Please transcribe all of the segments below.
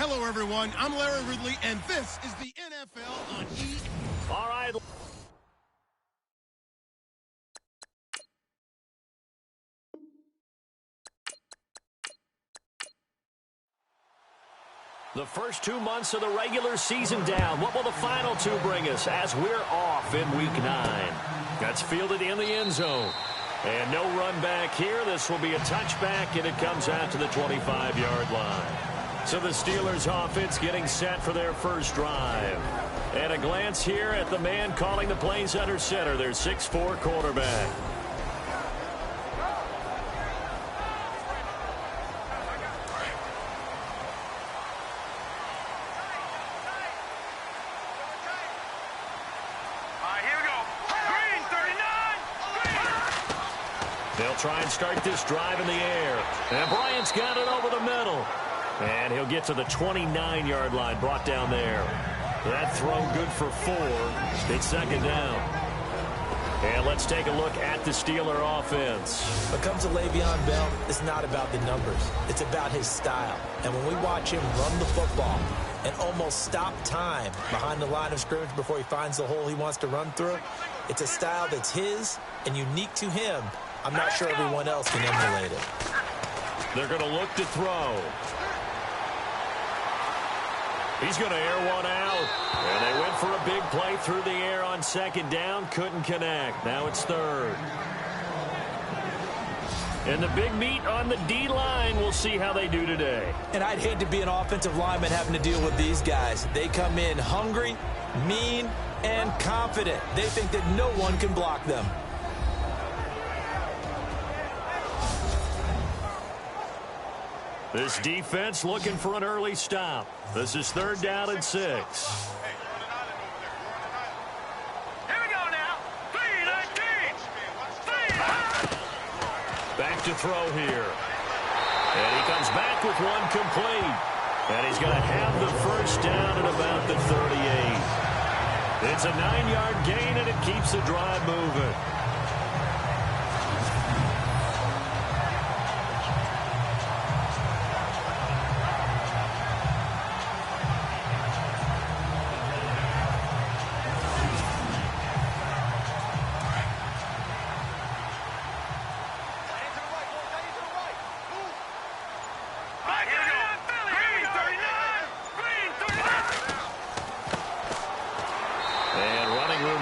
Hello, everyone. I'm Larry Ridley, and this is the NFL on E. All right. The first 2 months of the regular season down. What will the final two bring us as we're off in Week 9? That's fielded in the end zone. And no run back here. This will be a touchback, and it comes out to the 25-yard line. So the Steelers offense getting set for their first drive. And a glance here at the man calling the plays under center, their 6'4" quarterback. They'll try and start this drive in the air. And Bryant's got it over the middle. And he'll get to the 29-yard line, brought down there. That throw good for 4. It's second down. And let's take a look at the Steeler offense. When it comes to Le'Veon Bell, it's not about the numbers. It's about his style. And when we watch him run the football and almost stop time behind the line of scrimmage before he finds the hole he wants to run through, it's a style that's his and unique to him. I'm not sure everyone else can emulate it. They're going to look to throw. He's going to air one out. And they went for a big play through the air on second down. Couldn't connect. Now it's third. And the big meat on the D-line. We'll see how they do today. And I'd hate to be an offensive lineman having to deal with these guys. They come in hungry, mean, and confident. They think that no one can block them. This defense looking for an early stop. This is third down and 6. Here we go now. 3-19. Back to throw here. And he comes back with one complete. And he's going to have the first down at about the 38. It's a 9-yard gain, and it keeps the drive moving.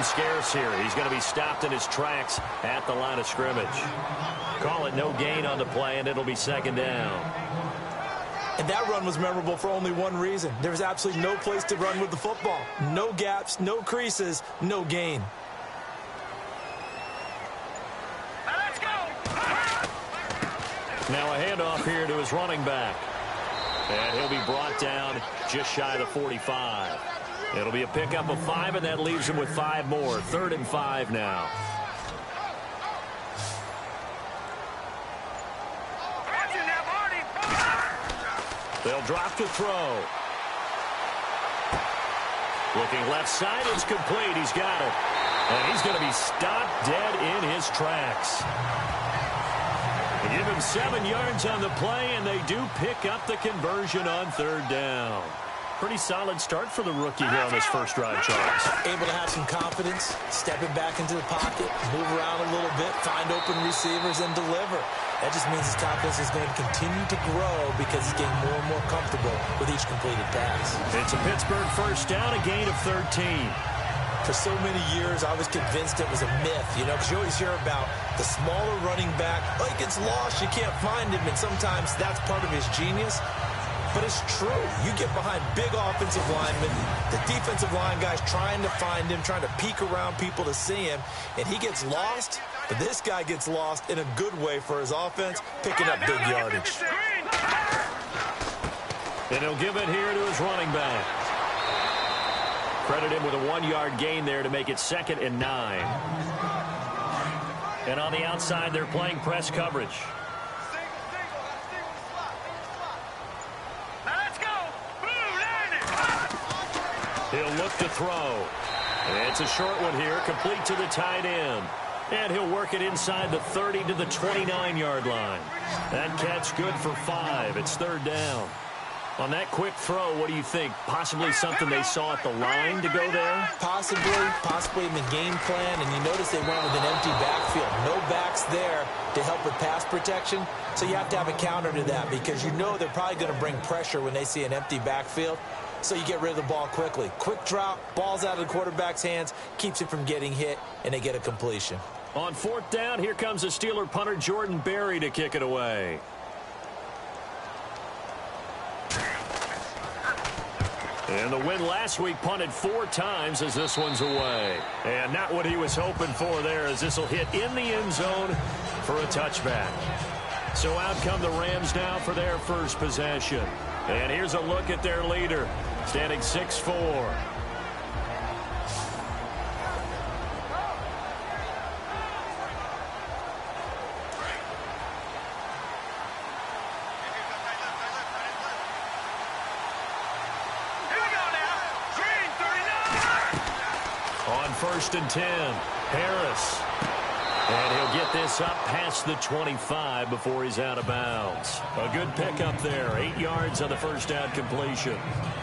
Scarce here. He's going to be stopped in his tracks at the line of scrimmage. Call it no gain on the play, and it'll be second down. And that run was memorable for only one reason. There was absolutely no place to run with the football. No gaps, no creases, no gain. Let's go. Now a handoff here to his running back. And he'll be brought down just shy of the 45. It'll be a pickup of 5, and that leaves him with 5 more. 3rd and 5 now. They'll drop to throw. Looking left side, it's complete. He's got it. And he's going to be stopped dead in his tracks. They give him 7 yards on the play, and they do pick up the conversion on 3rd down. Pretty solid start for the rookie here on this first drive, Charles. Able to have some confidence, stepping back into the pocket, move around a little bit, find open receivers, and deliver. That just means his confidence is going to continue to grow because he's getting more and more comfortable with each completed pass. It's a Pittsburgh first down, a gain of 13. For so many years, I was convinced it was a myth, because you always hear about the smaller running back. Oh, he gets lost, you can't find him, and sometimes that's part of his genius. But it's true. You get behind big offensive linemen, the defensive line guys trying to find him, trying to peek around people to see him, and he gets lost. But this guy gets lost in a good way for his offense, picking up big yardage. And he'll give it here to his running back. Credit him with a 1-yard gain there to make it 2nd and 9. And on the outside, they're playing press coverage. He'll look to throw. And it's a short one here, complete to the tight end. And he'll work it inside the 30 to the 29-yard line. That catch good for 5. It's 3rd down. On that quick throw, what do you think? Possibly something they saw at the line to go there? Possibly in the game plan. And you notice they went with an empty backfield. No backs there to help with pass protection. So you have to have a counter to that because you know they're probably going to bring pressure when they see an empty backfield. So you get rid of the ball quickly. Quick drop, ball's out of the quarterback's hands, keeps it from getting hit, and they get a completion. On fourth down, here comes the Steeler punter Jordan Berry to kick it away. And the win last week punted 4 times as this one's away. And not what he was hoping for there as this will hit in the end zone for a touchback. So out come the Rams now for their first possession. And here's a look at their leader, standing 6'4". First and 10, Harris. And he'll get this up past the 25 before he's out of bounds. A good pickup there, 8 yards on the first down completion.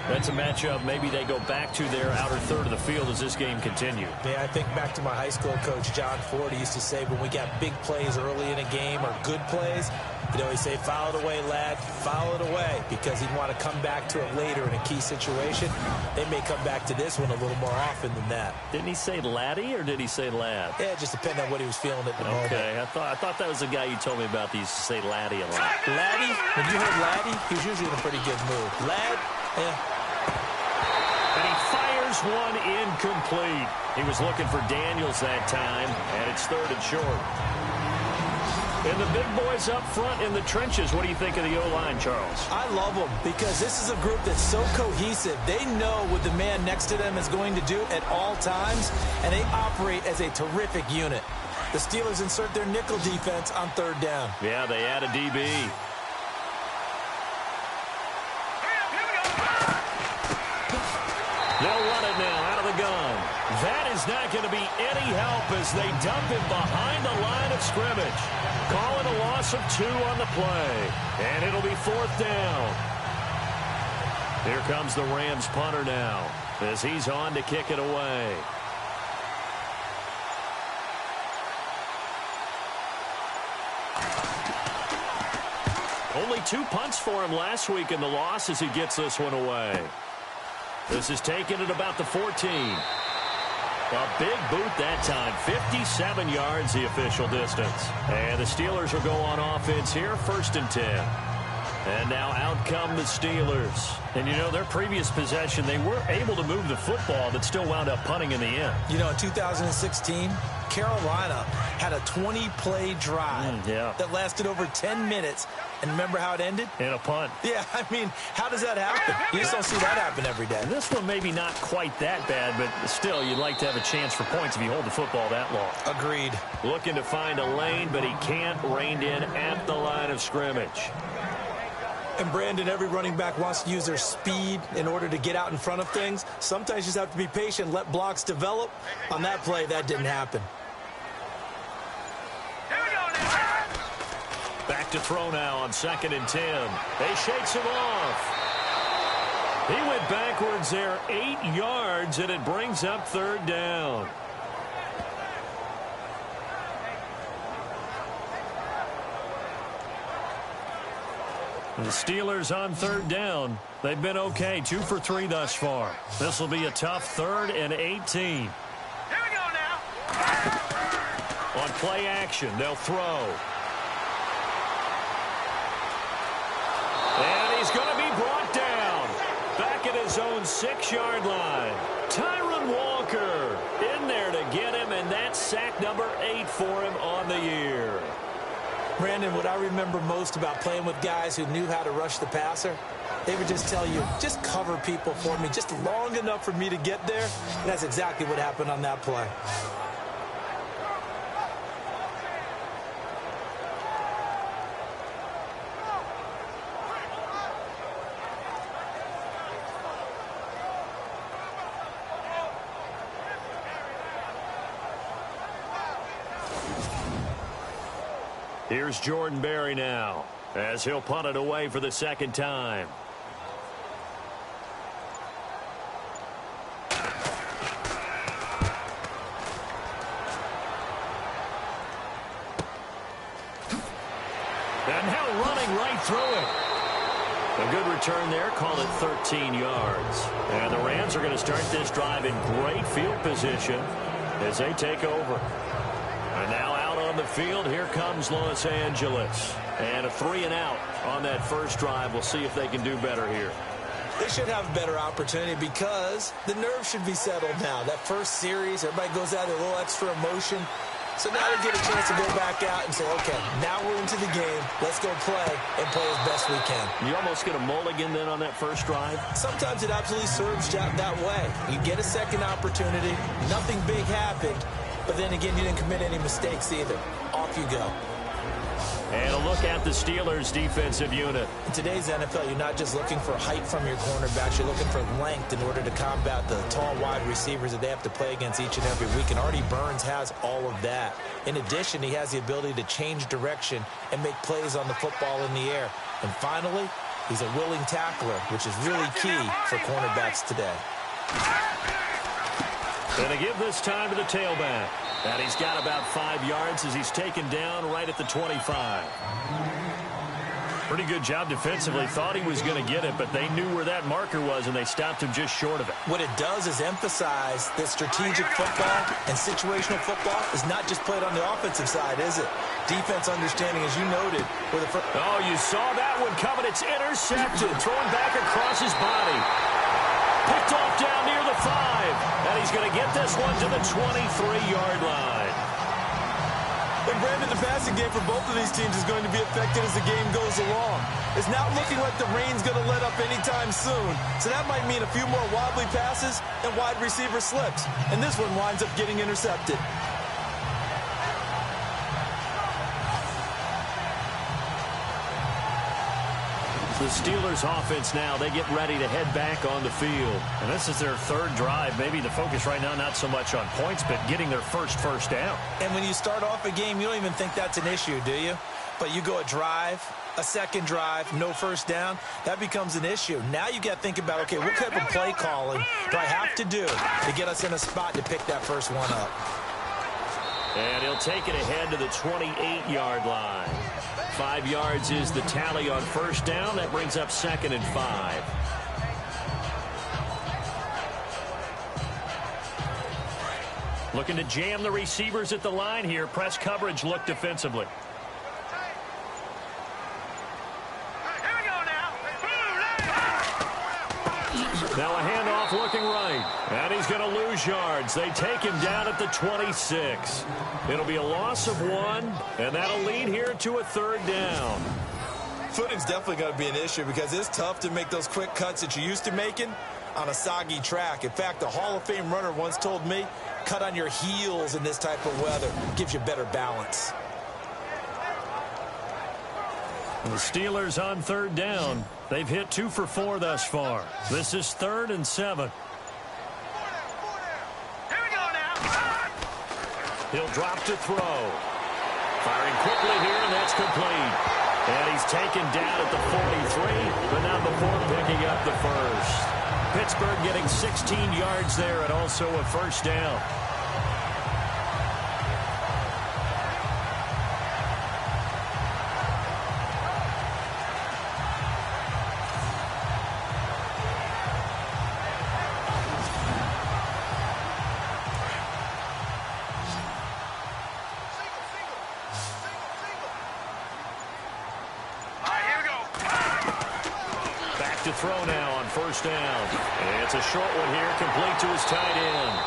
That's a matchup maybe they go back to their outer third of the field as this game continues. Yeah, I think back to my high school coach, John Ford. He used to say when we got big plays early in a game or good plays, you know, he'd say, foul it away, lad, foul it away, because he'd want to come back to it later in a key situation. They may come back to this one a little more often than that. Didn't he say laddie or did he say lad? Yeah, it just depended on what he was feeling at the moment. Okay, I thought that was the guy you told me about that used to say laddie a lot. Laddie? When you heard laddie, he was usually in a pretty good mood. Lad? Yeah. And he fires one incomplete. He was looking for Daniels that time, and it's 3rd and short. And the big boys up front in the trenches. What do you think of the O-line, Charles? I love them because this is a group that's so cohesive. They know what the man next to them is going to do at all times, and they operate as a terrific unit. The Steelers insert their nickel defense on 3rd down. Yeah, they add a DB. They'll run it now out of the gun. That is not going to be any help as they dump him behind the line of scrimmage. Call it a loss of 2 on the play. And it'll be 4th down. Here comes the Rams punter now as he's on to kick it away. Only 2 punts for him last week in the loss as he gets this one away. This is taken at about the 14. A big boot that time. 57 yards the official distance. And the Steelers will go on offense here. 1st and 10. And now out come the Steelers. And, you know, their previous possession, they were able to move the football but still wound up punting in the end. You know, in 2016, Carolina had a 20-play drive that lasted over 10 minutes. And remember how it ended? In a punt. Yeah, I mean, how does that happen? You just don't see that happen every day. And this one maybe not quite that bad, but still, you'd like to have a chance for points if you hold the football that long. Agreed. Looking to find a lane, but he can't. Reined in at the line of scrimmage. And, Brandon, every running back wants to use their speed in order to get out in front of things. Sometimes you just have to be patient, let blocks develop. On that play, that didn't happen. Back to throw now on 2nd and 10. They shakes him off. He went backwards there 8 yards, and it brings up 3rd down. The Steelers on 3rd down. They've been okay, 2 for 3 thus far. This will be a tough 3rd and 18. Here we go now. On play action, they'll throw. And he's going to be brought down. Back at his own 6-yard line. Tyron Walker in there to get him, and that's sack number 8 for him on the year. Brandon, what I remember most about playing with guys who knew how to rush the passer, they would just tell you, just cover people for me, just long enough for me to get there. And that's exactly what happened on that play. Here's Jordan Berry now as he'll punt it away for the 2nd time. throwing. A good return there. Call it 13 yards. And the Rams are going to start this drive in great field position as they take over. And now out on the field, here comes Los Angeles. And a 3-and-out on that first drive. We'll see if they can do better here. They should have a better opportunity because the nerves should be settled now. That first series, everybody goes out with a little extra emotion. So now they get a chance to go back out and say, okay, now we're into the game. Let's go play and play as best we can. You almost get a mulligan then on that first drive? Sometimes it absolutely serves that way. You get a second opportunity. Nothing big happened. But then again, you didn't commit any mistakes either. Off you go. And a look at the Steelers' defensive unit. In today's NFL, you're not just looking for height from your cornerbacks. You're looking for length in order to combat the tall wide receivers that they have to play against each and every week. And Artie Burns has all of that. In addition, he has the ability to change direction and make plays on the football in the air. And finally, he's a willing tackler, which is really key for cornerbacks today. And they give this time to the tailback. And he's got about 5 yards as he's taken down right at the 25. Pretty good job defensively. Thought he was going to get it, but they knew where that marker was, and they stopped him just short of it. What it does is emphasize that strategic football and situational football is not just played on the offensive side, is it? Defense understanding, as you noted. Oh, you saw that one coming. It's intercepted. Throwing back across his body. Picked off down near the 5. And he's going to get this one to the 23-yard line. And Brandon, the passing game for both of these teams is going to be affected as the game goes along. It's not looking like the rain's going to let up anytime soon. So that might mean a few more wobbly passes and wide receiver slips. And this one winds up getting intercepted. The Steelers offense now, they get ready to head back on the field. And this is their third drive. Maybe the focus right now not so much on points, but getting their first down. And when you start off a game, you don't even think that's an issue, do you? But you go a drive, a second drive, no first down, that becomes an issue. Now you got to think about, okay, what type of play calling do I have to do to get us in a spot to pick that first one up? And he'll take it ahead to the 28-yard line. 5 yards is the tally on first down. That brings up 2nd and 5. Looking to jam the receivers at the line here. Press coverage look defensively. Now a handoff looking right. And he's going to lose yards. They take him down at the 26. It'll be a loss of 1, and that'll lead here to a 3rd down. Footing's definitely going to be an issue because it's tough to make those quick cuts that you're used to making on a soggy track. In fact, a Hall of Fame runner once told me, cut on your heels in this type of weather. Gives you better balance. The Steelers on 3rd down. They've hit 2 for 4 thus far. This is 3rd and 7. He'll drop to throw. Firing quickly here, and that's complete. And he's taken down at the 43, but not before picking up the first. Pittsburgh getting 16 yards there and also a first down. To throw now on first down. It's a short one here, complete to his tight end.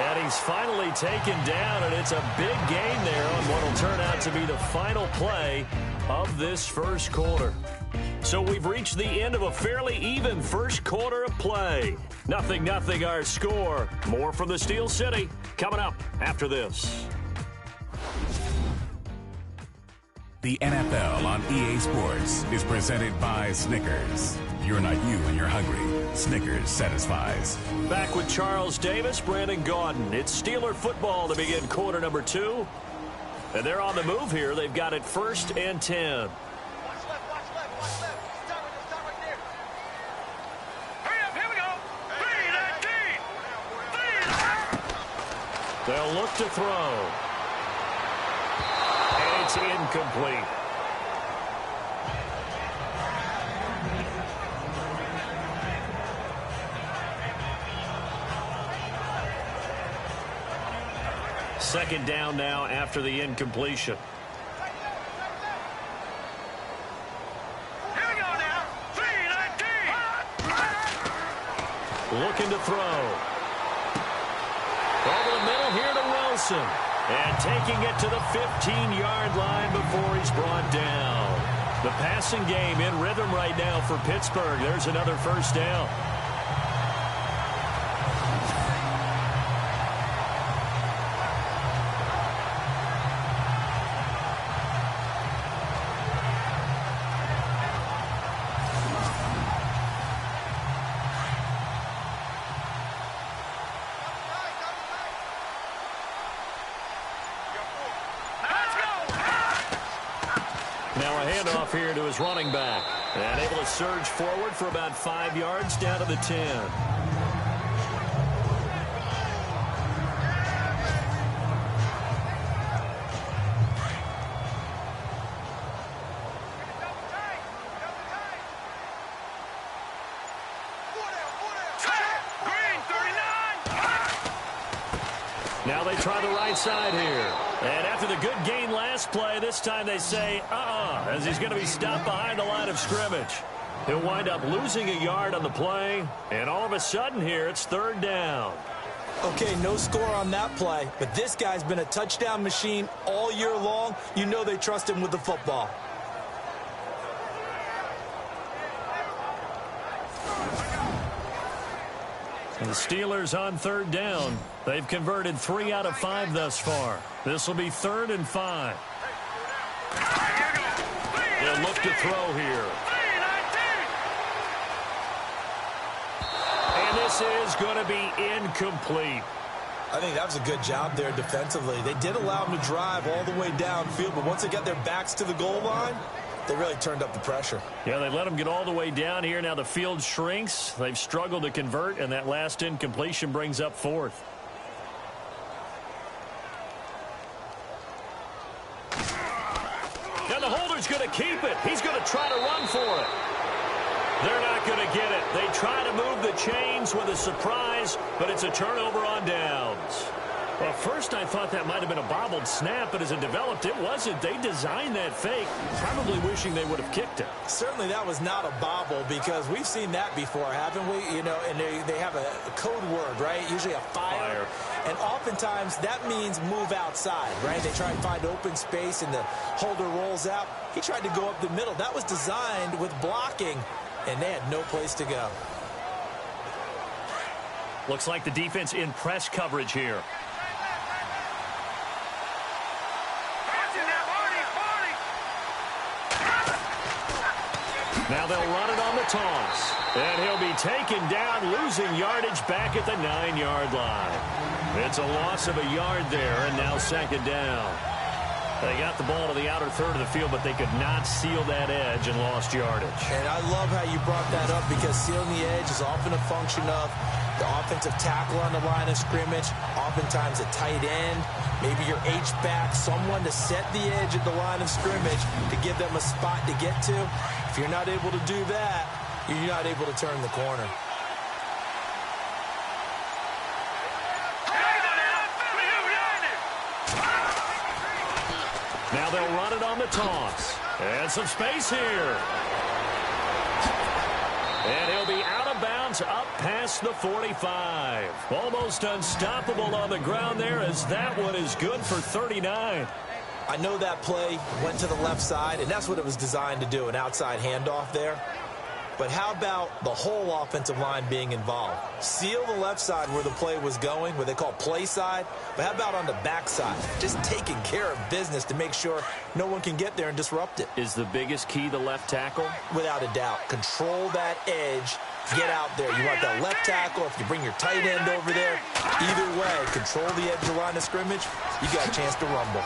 And he's finally taken down, and it's a big gain there on what will turn out to be the final play of this first quarter. So we've reached the end of a fairly even first quarter of play. 0-0 our score. More from the Steel City coming up after this. The NFL on EA Sports is presented by Snickers. You're not you when you're hungry. Snickers satisfies. Back with Charles Davis, Brandon Gaudin. It's Steeler football to begin quarter number 2. And they're on the move here. They've got it 1st and 10. Watch left. Stop right there. Hurry up, here we go. They'll look to throw. And it's incomplete. Second down now after the incompletion. Here we go now. 3-19. Looking to throw. Over the middle here to Wilson. And taking it to the 15-yard line before he's brought down. The passing game in rhythm right now for Pittsburgh. There's another first down. Now a handoff here to his running back. And able to surge forward for about 5 yards down to the 10. Now they try the right side here. And after the good gain last play, this time they say, as he's going to be stopped behind the line of scrimmage. He'll wind up losing a yard on the play. And all of a sudden here, it's third down. Okay, no score on that play, but this guy's been a touchdown machine all year long. You know they trust him with the football. And the Steelers on third down. They've converted 3 out of 5 thus far. This will be 3rd and 5. They'll look to throw here. And this is going to be incomplete. I think that was a good job there defensively. They did allow him to drive all the way downfield, but once they got their backs to the goal line, they really turned up the pressure. Yeah, they let him get all the way down here. Now the field shrinks. They've struggled to convert, and that last incompletion brings up 4th. And the holder's going to keep it. He's going to try to run for it. They're not going to get it. They try to move the chains with a surprise, but it's a turnover on downs. Well, first I thought that might have been a bobbled snap, but as it developed, it wasn't. They designed that fake, probably wishing they would have kicked it. Certainly that was not a bobble, because we've seen that before, haven't we? You know, and they have a code word, right? Usually a fire. And oftentimes that means move outside, right? They try and find open space and the holder rolls out. He tried to go up the middle. That was designed with blocking, and they had no place to go. Looks like the defense in press coverage here. Now they'll run it on the toss. And he'll be taken down, losing yardage back at the 9-yard line. It's a loss of a yard there, and now second down. They got the ball to the outer third of the field, but they could not seal that edge and lost yardage. And I love how you brought that up, because sealing the edge is often a function of the offensive tackle on the line of scrimmage, oftentimes a tight end, maybe your H-back, someone to set the edge at the line of scrimmage to give them a spot to get to. If you're not able to do that, you're not able to turn the corner. Now they'll run it on the toss. And some space here. And he'll be out of bounds up past the 45. Almost unstoppable on the ground there, as that one is good for 39. I know that play went to the left side, and that's what it was designed to do, an outside handoff there. But how about the whole offensive line being involved? Seal the left side where the play was going, what they call play side. But how about on the back side? Just taking care of business to make sure no one can get there and disrupt it. Is the biggest key the left tackle? Without a doubt. Control that edge. Get out there. You want that left tackle. If you bring your tight end over there, either way, control the edge of the line of scrimmage, you got a chance to rumble.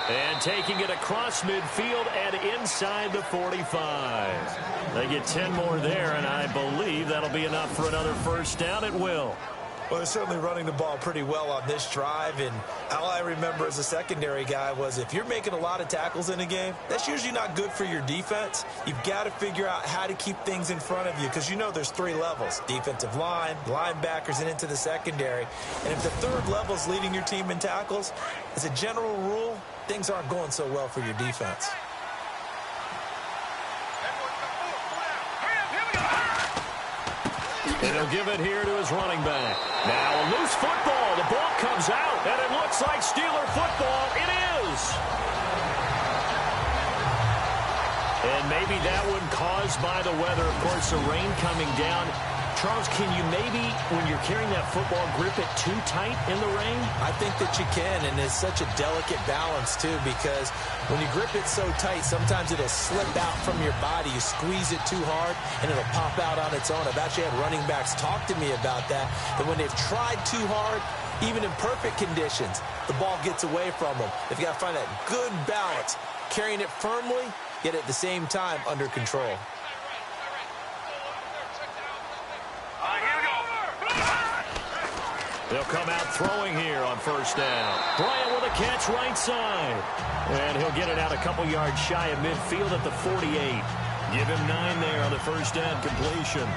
And taking it across midfield and inside the 45. They get 10 more there, and I believe that'll be enough for another first down. It will. Well, they're certainly running the ball pretty well on this drive, and all I remember as a secondary guy was if you're making a lot of tackles in a game, that's usually not good for your defense. You've got to figure out how to keep things in front of you because you know there's 3 levels, defensive line, linebackers, and into the secondary. And if the 3rd level is leading your team in tackles, as a general rule, things aren't going so well for your defense. And he'll give it here to his running back. Now a loose football. The ball comes out, and it looks like Steeler football. It is. And maybe that one caused by the weather. Of course, the rain coming down. Charles, can you maybe, when you're carrying that football, grip it too tight in the rain? I think that you can, and it's such a delicate balance, too, because when you grip it so tight, sometimes it'll slip out from your body. You squeeze it too hard, and it'll pop out on its own. I've actually had running backs talk to me about that when they've tried too hard, even in perfect conditions, the ball gets away from them. They've got to find that good balance, carrying it firmly, yet at the same time under control. They'll come out throwing here on first down. Bryant with a catch right side. And he'll get it out a couple yards shy of midfield at the 48. Give him 9 there on the first down completion.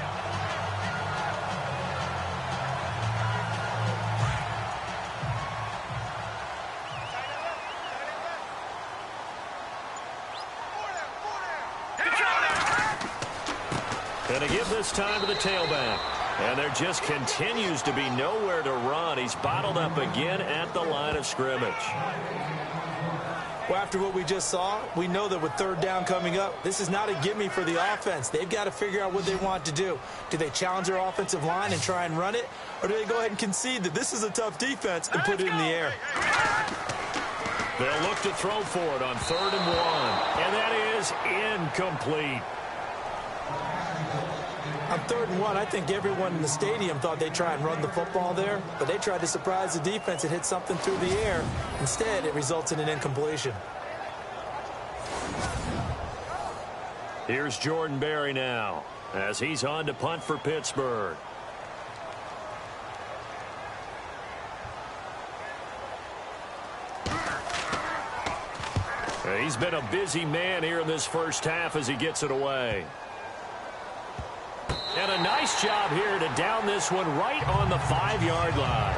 And to give this time to the tailback. And there just continues to be nowhere to run. He's bottled up again at the line of scrimmage. Well, after what we just saw, we know that with 3rd down coming up, this is not a gimme for the offense. They've got to figure out what they want to do. Do they challenge their offensive line and try and run it? Or do they go ahead and concede that this is a tough defense and put it in the air? They'll look to throw for it on 3rd and 1. And that is incomplete. On 3rd and 1, I think everyone in the stadium thought they'd try and run the football there, but they tried to surprise the defense and hit something through the air. Instead, it results in an incompletion. Here's Jordan Berry now as he's on to punt for Pittsburgh. He's been a busy man here in this first half as he gets it away. And a nice job here to down this one right on the 5-yard line.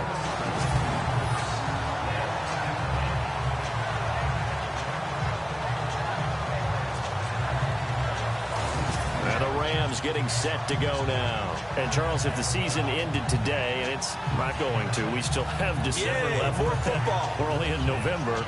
And the Rams getting set to go now. And, Charles, if the season ended today, and it's not going to, we still have December left. More football. We're only in November.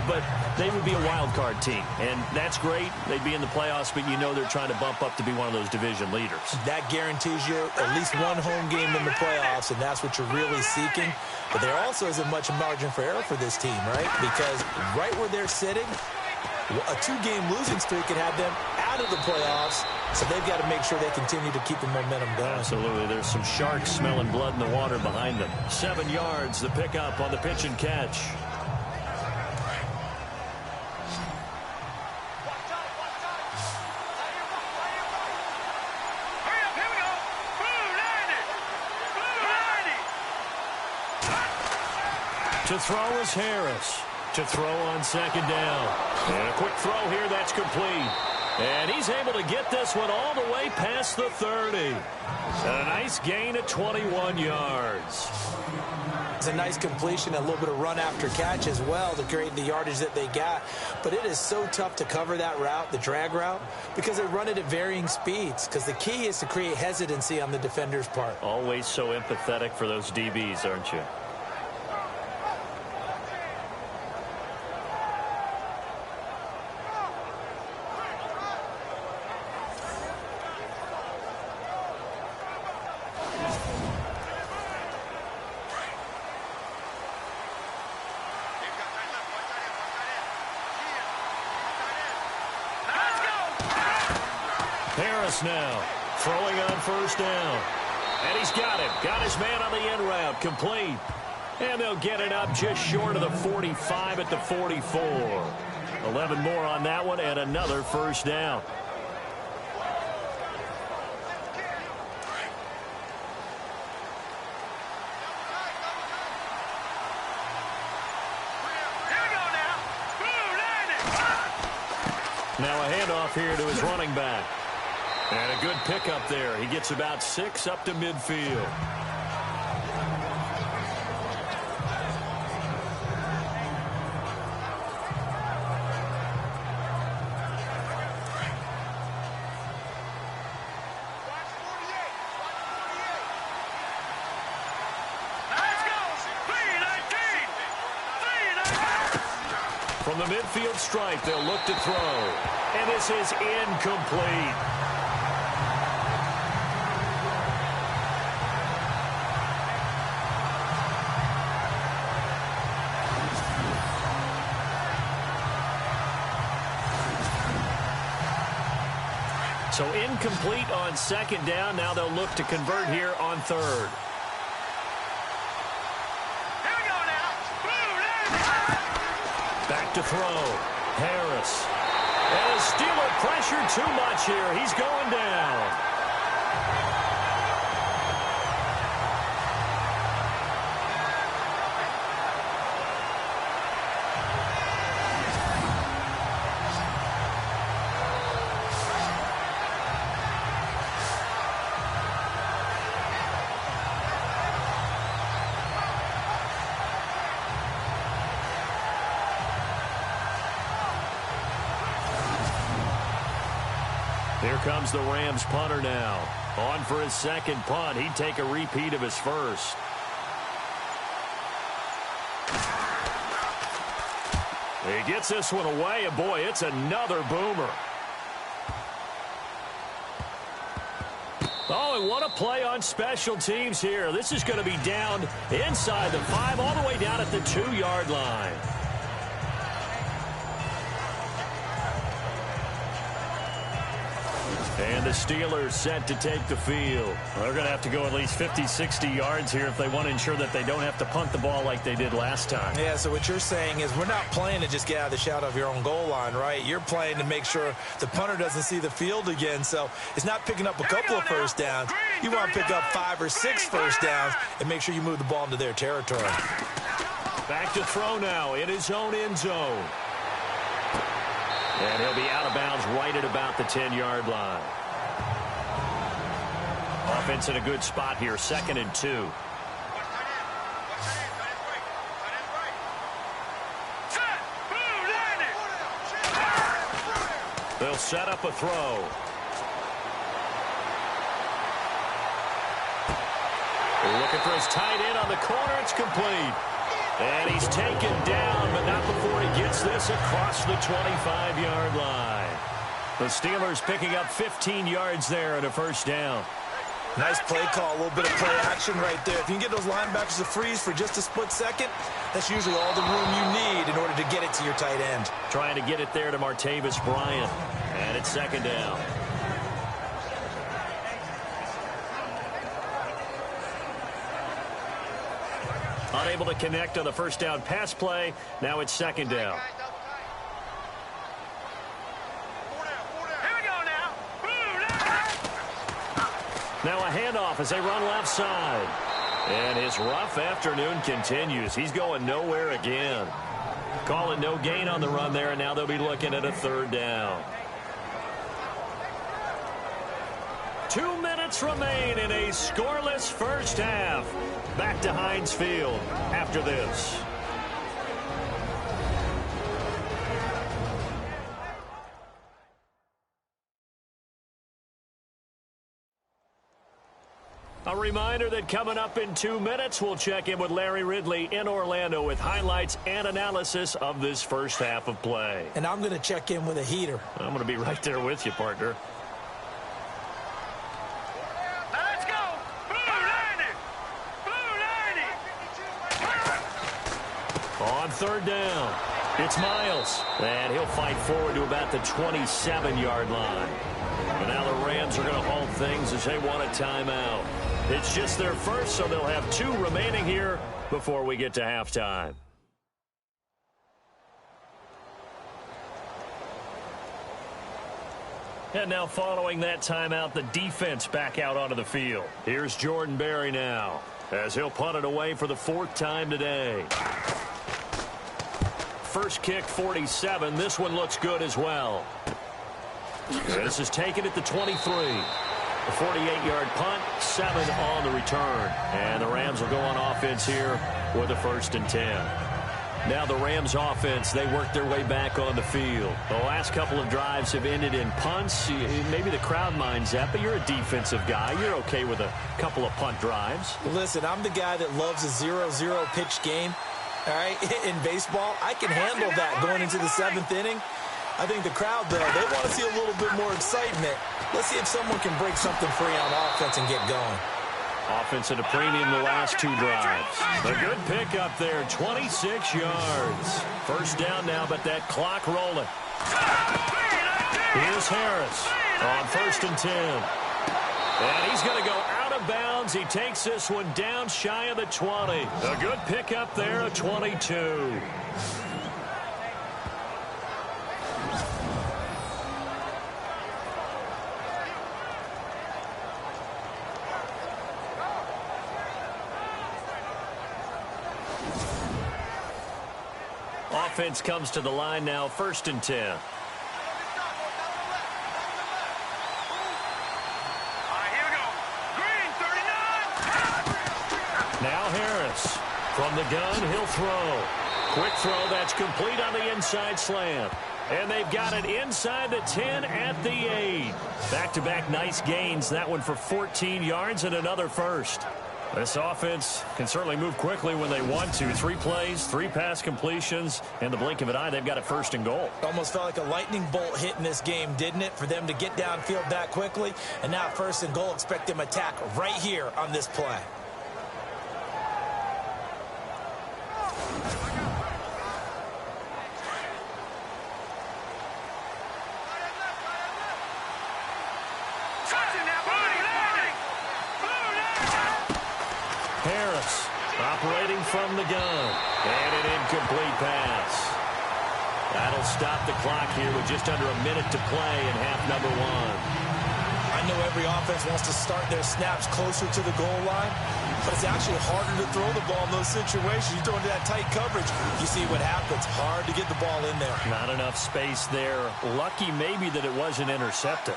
But they would be a wild card team. And that's great. They'd be in the playoffs, but you know they're trying to bump up to be one of those division leaders. That guarantees you at least one home game in the playoffs, and that's what you're really seeking. But there also isn't much margin for error for this team, right? Because right where they're sitting, a 2-game losing streak could have them out of the playoffs, so they've got to make sure they continue to keep the momentum going. Absolutely. There's some sharks smelling blood in the water behind them. 7 yards, the pickup on the pitch and catch. To throw is Harris. To throw on 2nd down. And a quick throw here, that's complete. And he's able to get this one all the way past the 30. And a nice gain at 21 yards. It's a nice completion, a little bit of run after catch as well to create the yardage that they got. But it is so tough to cover that route, the drag route, because they run it at varying speeds. Because the key is to create hesitancy on the defender's part. Always so empathetic for those DBs, aren't you? Harris now throwing on 1st down. And he's got it. Got his man on the end route. Complete. And they'll get it up just short of the 45 at the 44. 11 more on that one and another 1st down. Now a handoff here to his running back. And a good pickup there. He gets about 6 up to midfield. From the midfield stripe, they'll look to throw. And this is incomplete. So incomplete on second down. Now they'll look to convert here on third. Back to throw. Harris. And the Steeler pressure too much here. He's going down. Here comes the Rams punter now. On for his second punt. He'd take a repeat of his first. He gets this one away, and boy, it's another boomer. Oh, and what a play on special teams here. This is going to be down inside the 5, all the way down at the 2-yard line. And the Steelers set to take the field. Well, they're going to have to go at least 50, 60 yards here if they want to ensure that they don't have to punt the ball like they did last time. Yeah, so what you're saying is we're not playing to just get out of the shadow of your own goal line, right? You're playing to make sure the punter doesn't see the field again. So it's not picking up a couple of first downs. You want to pick up 5 or 6 first downs and make sure you move the ball into their territory. Back to throw now in his own end zone. And he'll be out of bounds right at about the 10-yard line. Offense in a good spot here, 2nd and 2. They'll set up a throw. Looking for his tight end on the corner. It's complete. And he's taken down, but not before he gets this across the 25-yard line. The Steelers picking up 15 yards there and a first down. Nice play call, a little bit of play action right there. If you can get those linebackers to freeze for just a split second, that's usually all the room you need in order to get it to your tight end. Trying to get it there to Martavis Bryant. And it's 2nd down. Unable to connect on the first down pass play. Now it's 2nd down. Now a handoff as they run left side. And his rough afternoon continues. He's going nowhere again. Calling no gain on the run there, and now they'll be looking at a 3rd down. 2 minutes remain in a scoreless first half. Back to Heinz Field after this. A reminder that coming up in 2 minutes, we'll check in with Larry Ridley in Orlando with highlights and analysis of this first half of play. And I'm going to check in with a heater. I'm going to be right there with you, partner. Let's go! Blue 90! On 3rd down, it's Miles. And he'll fight forward to about the 27-yard line. And now the Rams are going to halt things as they want a timeout. It's just their first, so they'll have 2 remaining here before we get to halftime. And now following that timeout, the defense back out onto the field. Here's Jordan Berry now as he'll punt it away for the 4th time today. First kick, 47. This one looks good as well. This is taken at the 23. A 48-yard punt, 7 on the return. And the Rams will go on offense here with a 1st and 10. Now the Rams offense, they work their way back on the field. The last couple of drives have ended in punts. Maybe the crowd minds that, but you're a defensive guy. You're okay with a couple of punt drives. Listen, I'm the guy that loves a 0-0 pitch game. All right, in baseball, I can handle that going into the 7th inning. I think the crowd, though, they want to see a little bit more excitement. Let's see if someone can break something free on offense and get going. Offense at a premium the last 2 drives. A good pickup there, 26 yards. 1st down now, but that clock rolling. Here's Harris on 1st and 10. And he's going to go out of bounds. He takes this one down shy of the 20. A good pickup there, a 22. Offense comes to the line now, 1st and 10. All right, here we go. Green, 39. Now Harris. From the gun, he'll throw. Quick throw, that's complete on the inside slant. And they've got it inside the 10 at the 8. Back-to-back nice gains. That one for 14 yards and another 1st. This offense can certainly move quickly when they want to. 3 plays, 3 pass completions, and the blink of an eye, they've got it 1st and goal. Almost felt like a lightning bolt hit in this game, didn't it? For them to get downfield that quickly. And now 1st and goal, expect them to attack right here on this play. Harris operating from the gun. And an incomplete pass. That'll stop the clock here with just under a minute to play in half number 1. I know every offense wants to start their snaps closer to the goal line, but it's actually harder to throw the ball in those situations. You throw into that tight coverage, you see what happens. Hard to get the ball in there. Not enough space there. Lucky maybe that it wasn't intercepted.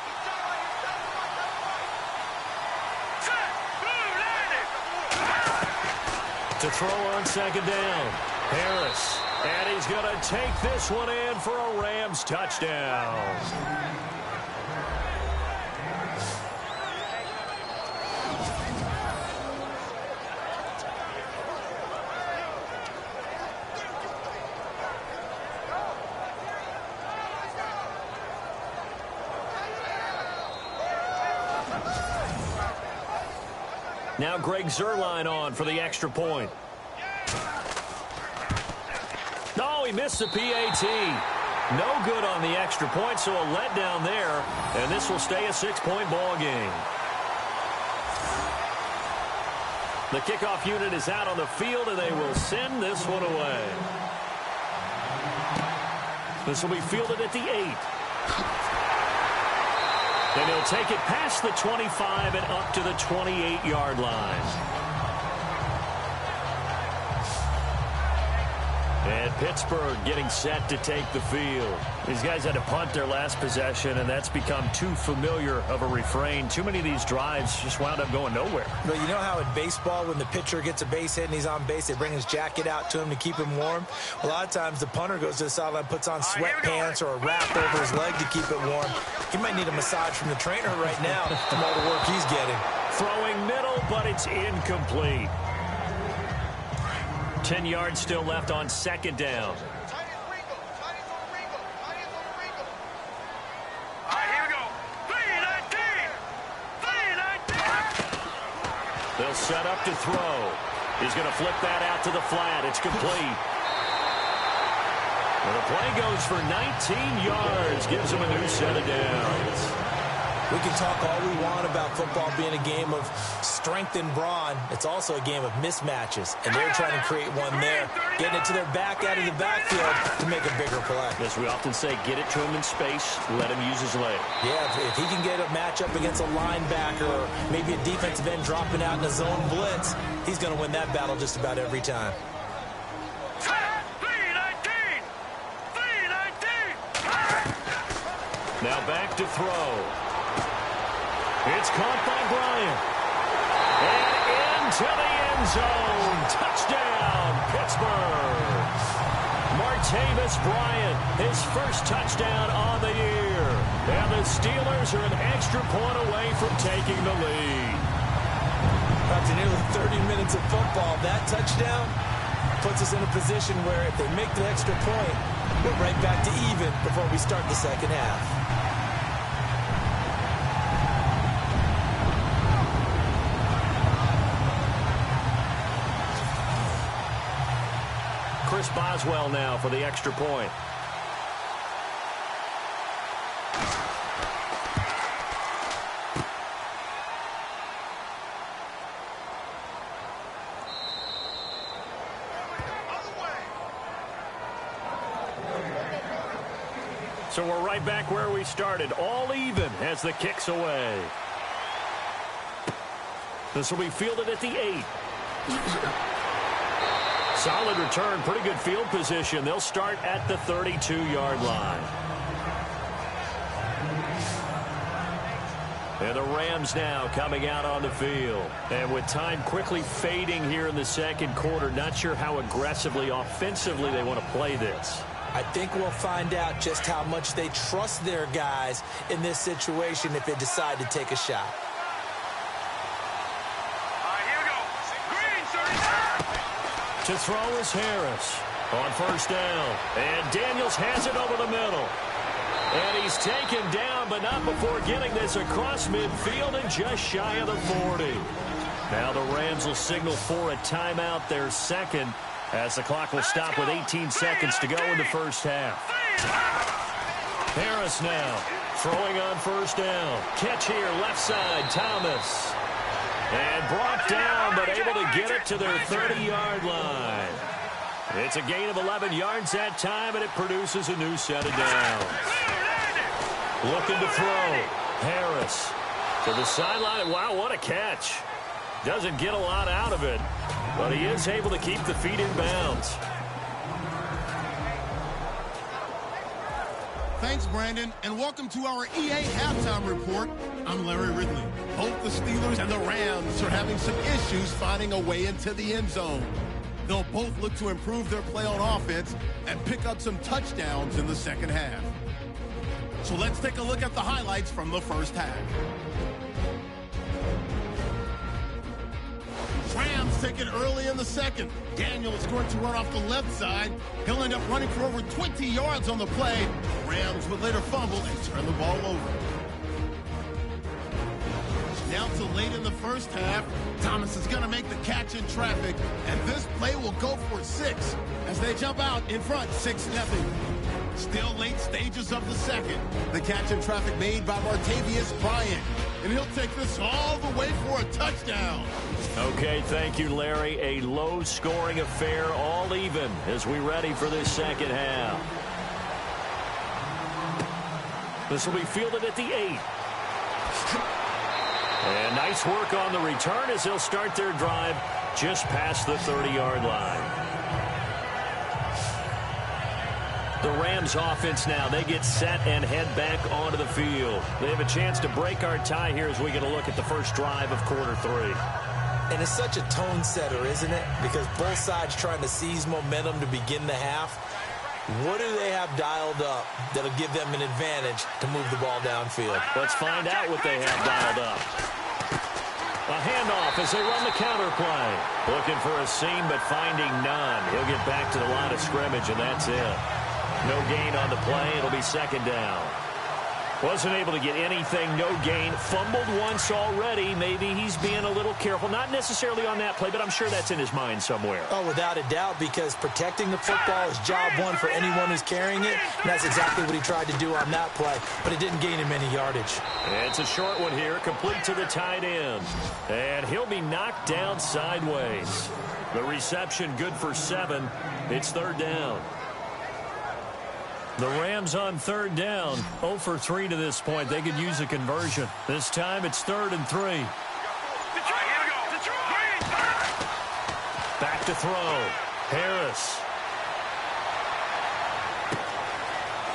To throw on 2nd down. Harris. And he's going to take this one in for a Rams touchdown. Now Greg Zuerlein on for the extra point. No, he missed the PAT. No good on the extra point, so a letdown there. And this will stay a 6-point ball game. The kickoff unit is out on the field, and they will send this one away. This will be fielded at the 8. And he'll take it past the 25 and up to the 28-yard line. And Pittsburgh getting set to take the field. These guys had to punt their last possession, and that's become too familiar of a refrain. Too many of these drives just wound up going nowhere. But you know how in baseball, when the pitcher gets a base hit and he's on base, they bring his jacket out to him to keep him warm? A lot of times the punter goes to the sideline, puts on sweatpants or a wrap over his leg to keep it warm. He might need a massage from the trainer right now from all the work he's getting. Throwing middle, but it's incomplete. 10 yards still left on 2nd down. They'll set up to throw. He's going to flip that out to the flat. It's complete. And the play goes for 19 yards. Gives him a new set of downs. We can talk all we want about football being a game of strength and brawn. It's also a game of mismatches, and they're trying to create one there, getting it to their back out of the backfield to make a bigger play. As we often say, get it to him in space, let him use his leg. Yeah, if he can get a matchup against a linebacker or maybe a defensive end dropping out in a zone blitz, he's going to win that battle just about every time. Now back to throw. It's caught by Bryant. And into the end zone. Touchdown, Pittsburgh. Martavis Bryant, his first touchdown on the year. And the Steelers are an extra point away from taking the lead. After nearly 30 minutes of football, that touchdown puts us in a position where if they make the extra point, we're right back to even before we start the second half. Chris Boswell now for the extra point. So we're right back where we started, all even as the kick's away. This will be fielded at the 8. Solid return, pretty good field position. They'll start at the 32-yard line. And the Rams now coming out on the field. And with time quickly fading here in the second quarter, not sure how aggressively, offensively they want to play this. I think we'll find out just how much they trust their guys in this situation if they decide to take a shot. To throw is Harris on first down. And Daniels has it over the middle. And he's taken down, but not before getting this across midfield and just shy of the 40. Now the Rams will signal for a timeout, their second, as the clock will stop with 18 seconds to go in the first half. Harris now throwing on first down. Catch here, left side, Thomas. And brought down, but able to get it to their 30-yard line. It's a gain of 11 yards that time, and it produces a new set of downs. Looking to throw. Harris to the sideline. Wow, what a catch. Doesn't get a lot out of it, but he is able to keep the feet in bounds. Thanks, Brandon, and welcome to our EA Halftime Report. I'm Larry Ridley. Both the Steelers and the Rams are having some issues finding a way into the end zone. They'll both look to improve their play on offense and pick up some touchdowns in the second half. So let's take a look at the highlights from the first half. Rams take it early in the second. Daniel is going to run off the left side. He'll end up running for over 20 yards on the play. Rams would later fumble and turn the ball over. Now to late in the first half, Thomas is going to make the catch in traffic, and this play will go for 6 as they jump out in front 6-0. Still late stages of the second. The catch in traffic made by Martavis Bryant, and he'll take this all the way for a touchdown. Okay, thank you, Larry. A low-scoring affair, all even, as we ready for this second half. This will be fielded at the 8. And nice work on the return as they'll start their drive just past the 30-yard line. The Rams offense now, they get set and head back onto the field. They have a chance to break our tie here as we get a look at the first drive of quarter 3. And it's such a tone setter, isn't it? Because both sides trying to seize momentum to begin the half. What do they have dialed up that'll give them an advantage to move the ball downfield? Let's find out what they have dialed up. A handoff as they run the counter play. Looking for a seam, but finding none. He'll get back to the line of scrimmage, and that's it. No gain on the play. It'll be second down. Wasn't able to get anything, no gain. Fumbled once already. Maybe he's being a little careful. Not necessarily on that play, but I'm sure that's in his mind somewhere. Oh, without a doubt, because protecting the football is job one for anyone who's carrying it. And that's exactly what he tried to do on that play, but it didn't gain him any yardage. And it's a short one here, complete to the tight end. And he'll be knocked down sideways. The reception good for 7. It's third down. The Rams on third down, 0 for 3 to this point. They could use a conversion. This time it's 3rd and 3. Back to throw. Harris.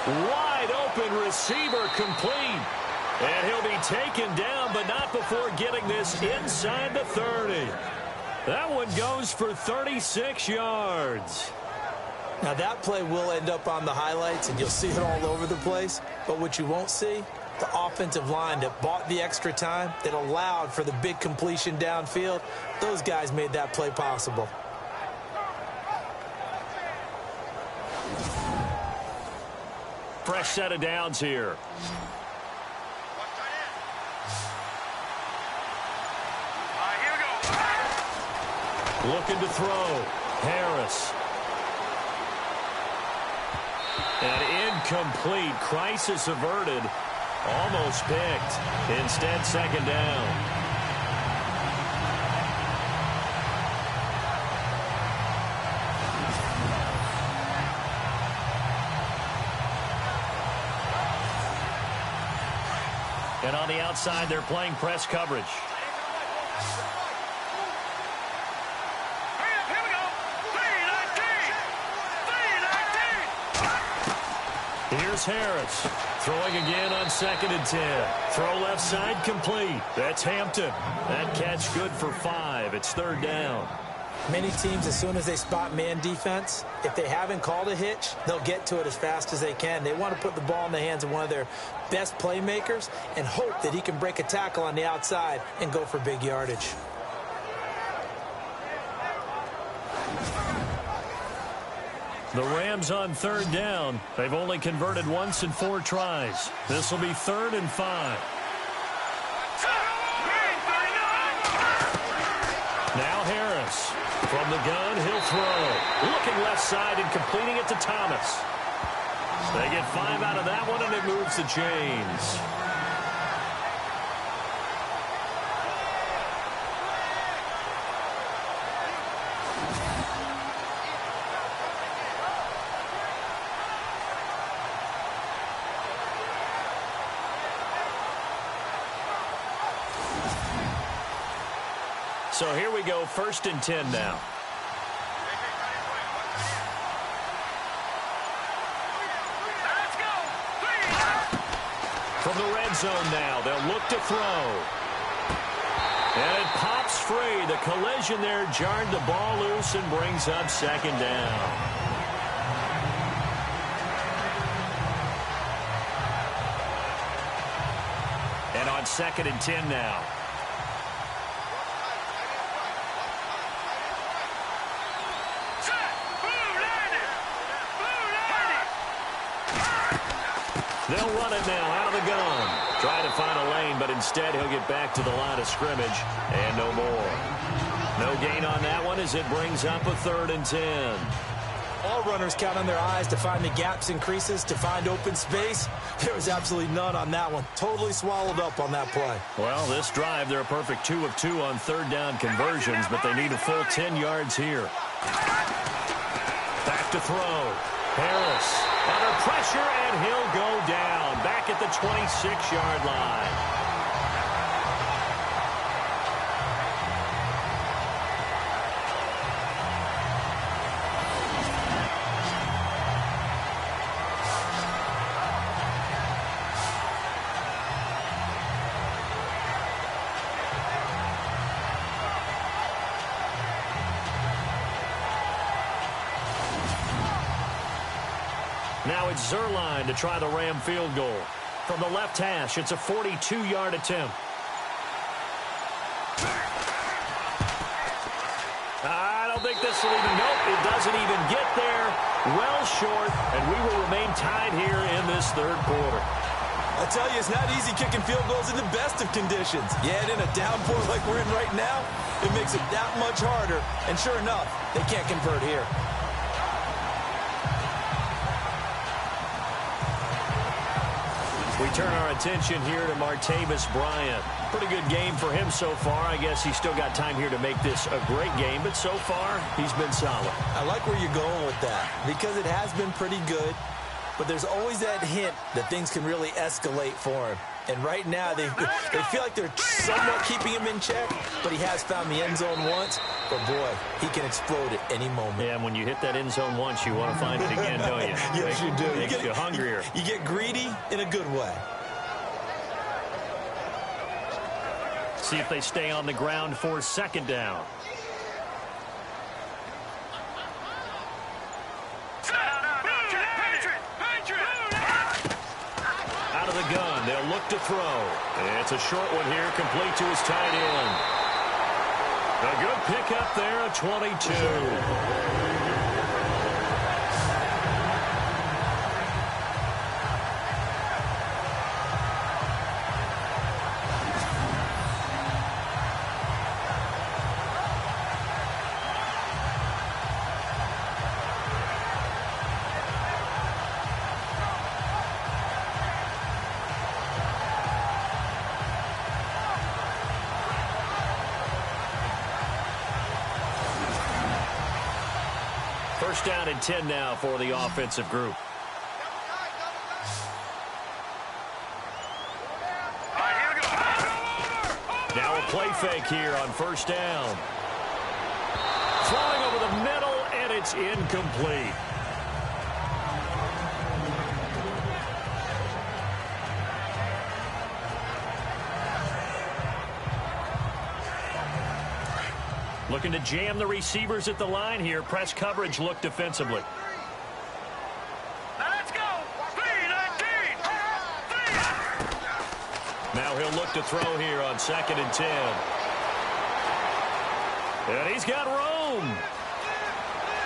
Wide open receiver complete. And he'll be taken down, but not before getting this inside the 30. That one goes for 36 yards. Now that play will end up on the highlights, and you'll see it all over the place. But what you won't see, the offensive line that bought the extra time, that allowed for the big completion downfield, those guys made that play possible. Fresh set of downs here. Looking to throw. Harris. And incomplete. Crisis averted. Almost picked. Instead, second down. And on the outside, they're playing press coverage. Here's Harris. Throwing again on 2nd and 10. Throw left side complete. That's Hampton. That catch good for 5. It's 3rd down. Many teams, as soon as they spot man defense, if they haven't called a hitch, they'll get to it as fast as they can. They want to put the ball in the hands of one of their best playmakers and hope that he can break a tackle on the outside and go for big yardage. The Rams on 3rd down. They've only converted once in 4 tries. This will be 3rd and 5. Now Harris. From the gun, he'll throw. Looking left side and completing it to Thomas. They get 5 out of that one, and it moves the chains. So here we go, 1st and 10 now. From the red zone now, they'll look to throw. And it pops free. The collision there jarred the ball loose and brings up 2nd down. And on 2nd and 10 now. They'll run it now out of the gun. Try to find a lane, but instead he'll get back to the line of scrimmage and no more. No gain on that one as it brings up a 3rd and 10. All runners count on their eyes to find the gaps and creases, to find open space. There was absolutely none on that one. Totally swallowed up on that play. Well, this drive, they're a perfect 2 of 2 on 3rd down conversions, but they need a full 10 yards here. Back to throw. Harris under pressure, and he'll go down back at the 26-yard line. Now it's Zerline to try the Ram field goal. From the left hash, it's a 42-yard attempt. I don't think this will even, nope, it doesn't even get there. Well short, and we will remain tied here in this 3rd quarter. I tell you, it's not easy kicking field goals in the best of conditions. Yet in a downpour like we're in right now, it makes it that much harder. And sure enough, they can't convert here. We turn our attention here to Martavis Bryant. Pretty good game for him so far. I guess he's still got time here to make this a great game, but so far, he's been solid. I like where you're going with that, because it has been pretty good, but there's always that hint that things can really escalate for him. And right now, they feel like they're somewhat keeping him in check, but he has found the end zone once, but boy, he can explode at any moment. Yeah, and when you hit that end zone once, you want to find it again, don't you? Yes, you do. Makes you hungrier. You get greedy in a good way. See if they stay on the ground for second down. Out of the gun, they'll look to throw. It's a short one here, complete to his tight end. A good pickup there, a 22. First down and 10 now for the offensive group. Now a play fake here on first down. Throwing over the middle, and it's incomplete. Looking to jam the receivers at the line here. Press coverage look defensively. Now let's go. 3-19. Now he'll look to throw here on 2nd and 10. And he's got room.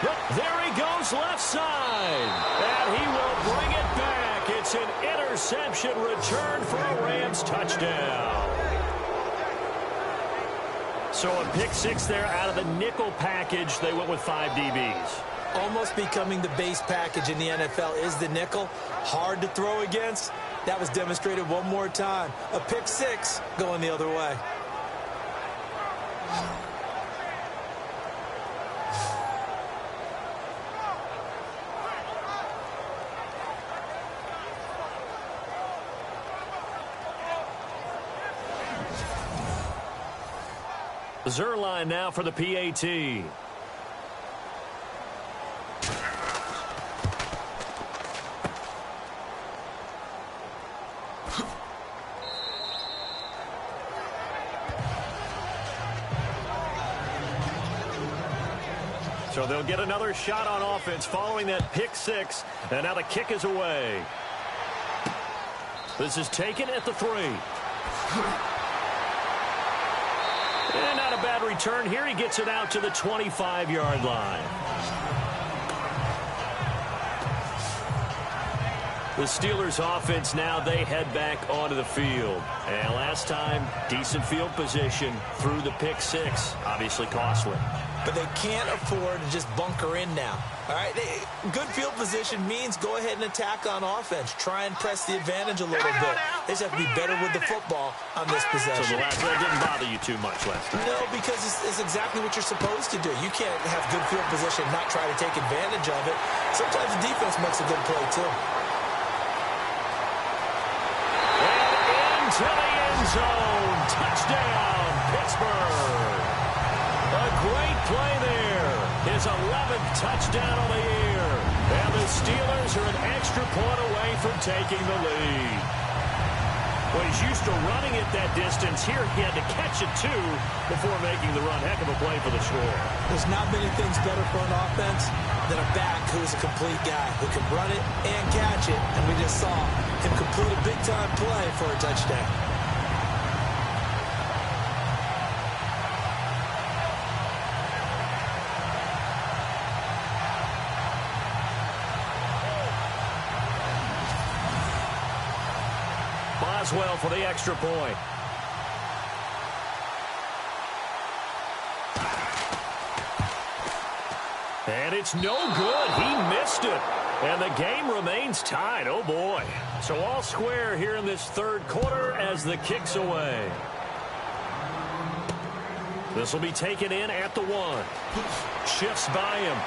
Look, there he goes left side. And he will bring it back. It's an interception return for a Rams touchdown. So a pick six there out of the nickel package. They went with 5 DBs. Almost becoming the base package in the NFL is the nickel. Hard to throw against. That was demonstrated one more time. A pick six going the other way. Zerline now for the PAT. So they'll get another shot on offense following that pick six. And now the kick is away. This is taken at the 3. And not a bad return here. He gets it out to the 25-yard line. The Steelers offense now, they head back onto the field. And last time, decent field position through the pick six. Obviously costly. But they can't afford to just bunker in now. All right, good field position means go ahead and attack on offense. Try and press the advantage a little bit. They just have to be better with the football on this possession. So the last one didn't bother you too much last time? No, because it's exactly what you're supposed to do. You can't have good field position and not try to take advantage of it. Sometimes the defense makes a good play, too. And into the end zone. Touchdown, Pittsburgh. A great play there. His 11th touchdown on the year. And the Steelers are an extra point away from taking the lead. Well, he's used to running it that distance. Here he had to catch it, too, before making the run. Heck of a play for the score. There's not many things better for an offense than a back who's a complete guy who can run it and catch it. And we just saw him complete a big-time play for a touchdown. Well for the extra point. And it's no good. He missed it. And the game remains tied. Oh, boy. So all square here in this third quarter as the kick's away. This will be taken in at the 1. Shifts by him.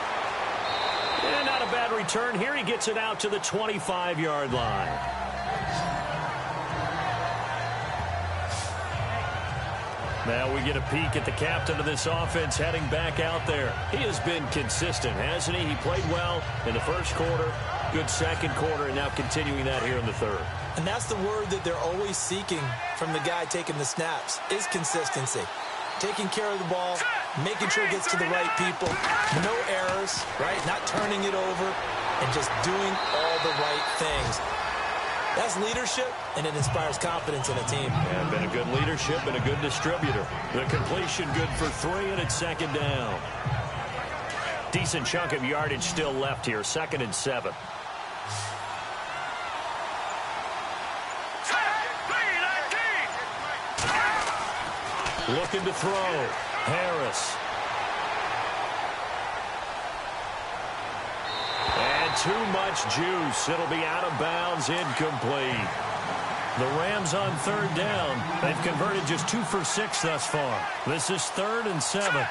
And not a bad return here. He gets it out to the 25-yard line. Now we get a peek at the captain of this offense heading back out there. He has been consistent, hasn't he? He played well in the first quarter, good second quarter, and now continuing that here in the third. And that's the word that they're always seeking from the guy taking the snaps, is consistency. Taking care of the ball, making sure it gets to the right people, no errors, right? Not turning it over, and just doing all the right things. That's leadership, and it inspires confidence in a team. And been a good leadership and a good distributor. The completion good for 3, and it's second down. Decent chunk of yardage still left here, 2nd and 7. Looking to throw. Harris. And too much juice. It'll be out of bounds, incomplete. The Rams on 3rd down. They've converted just 2 for 6 thus far. This is 3rd and 7.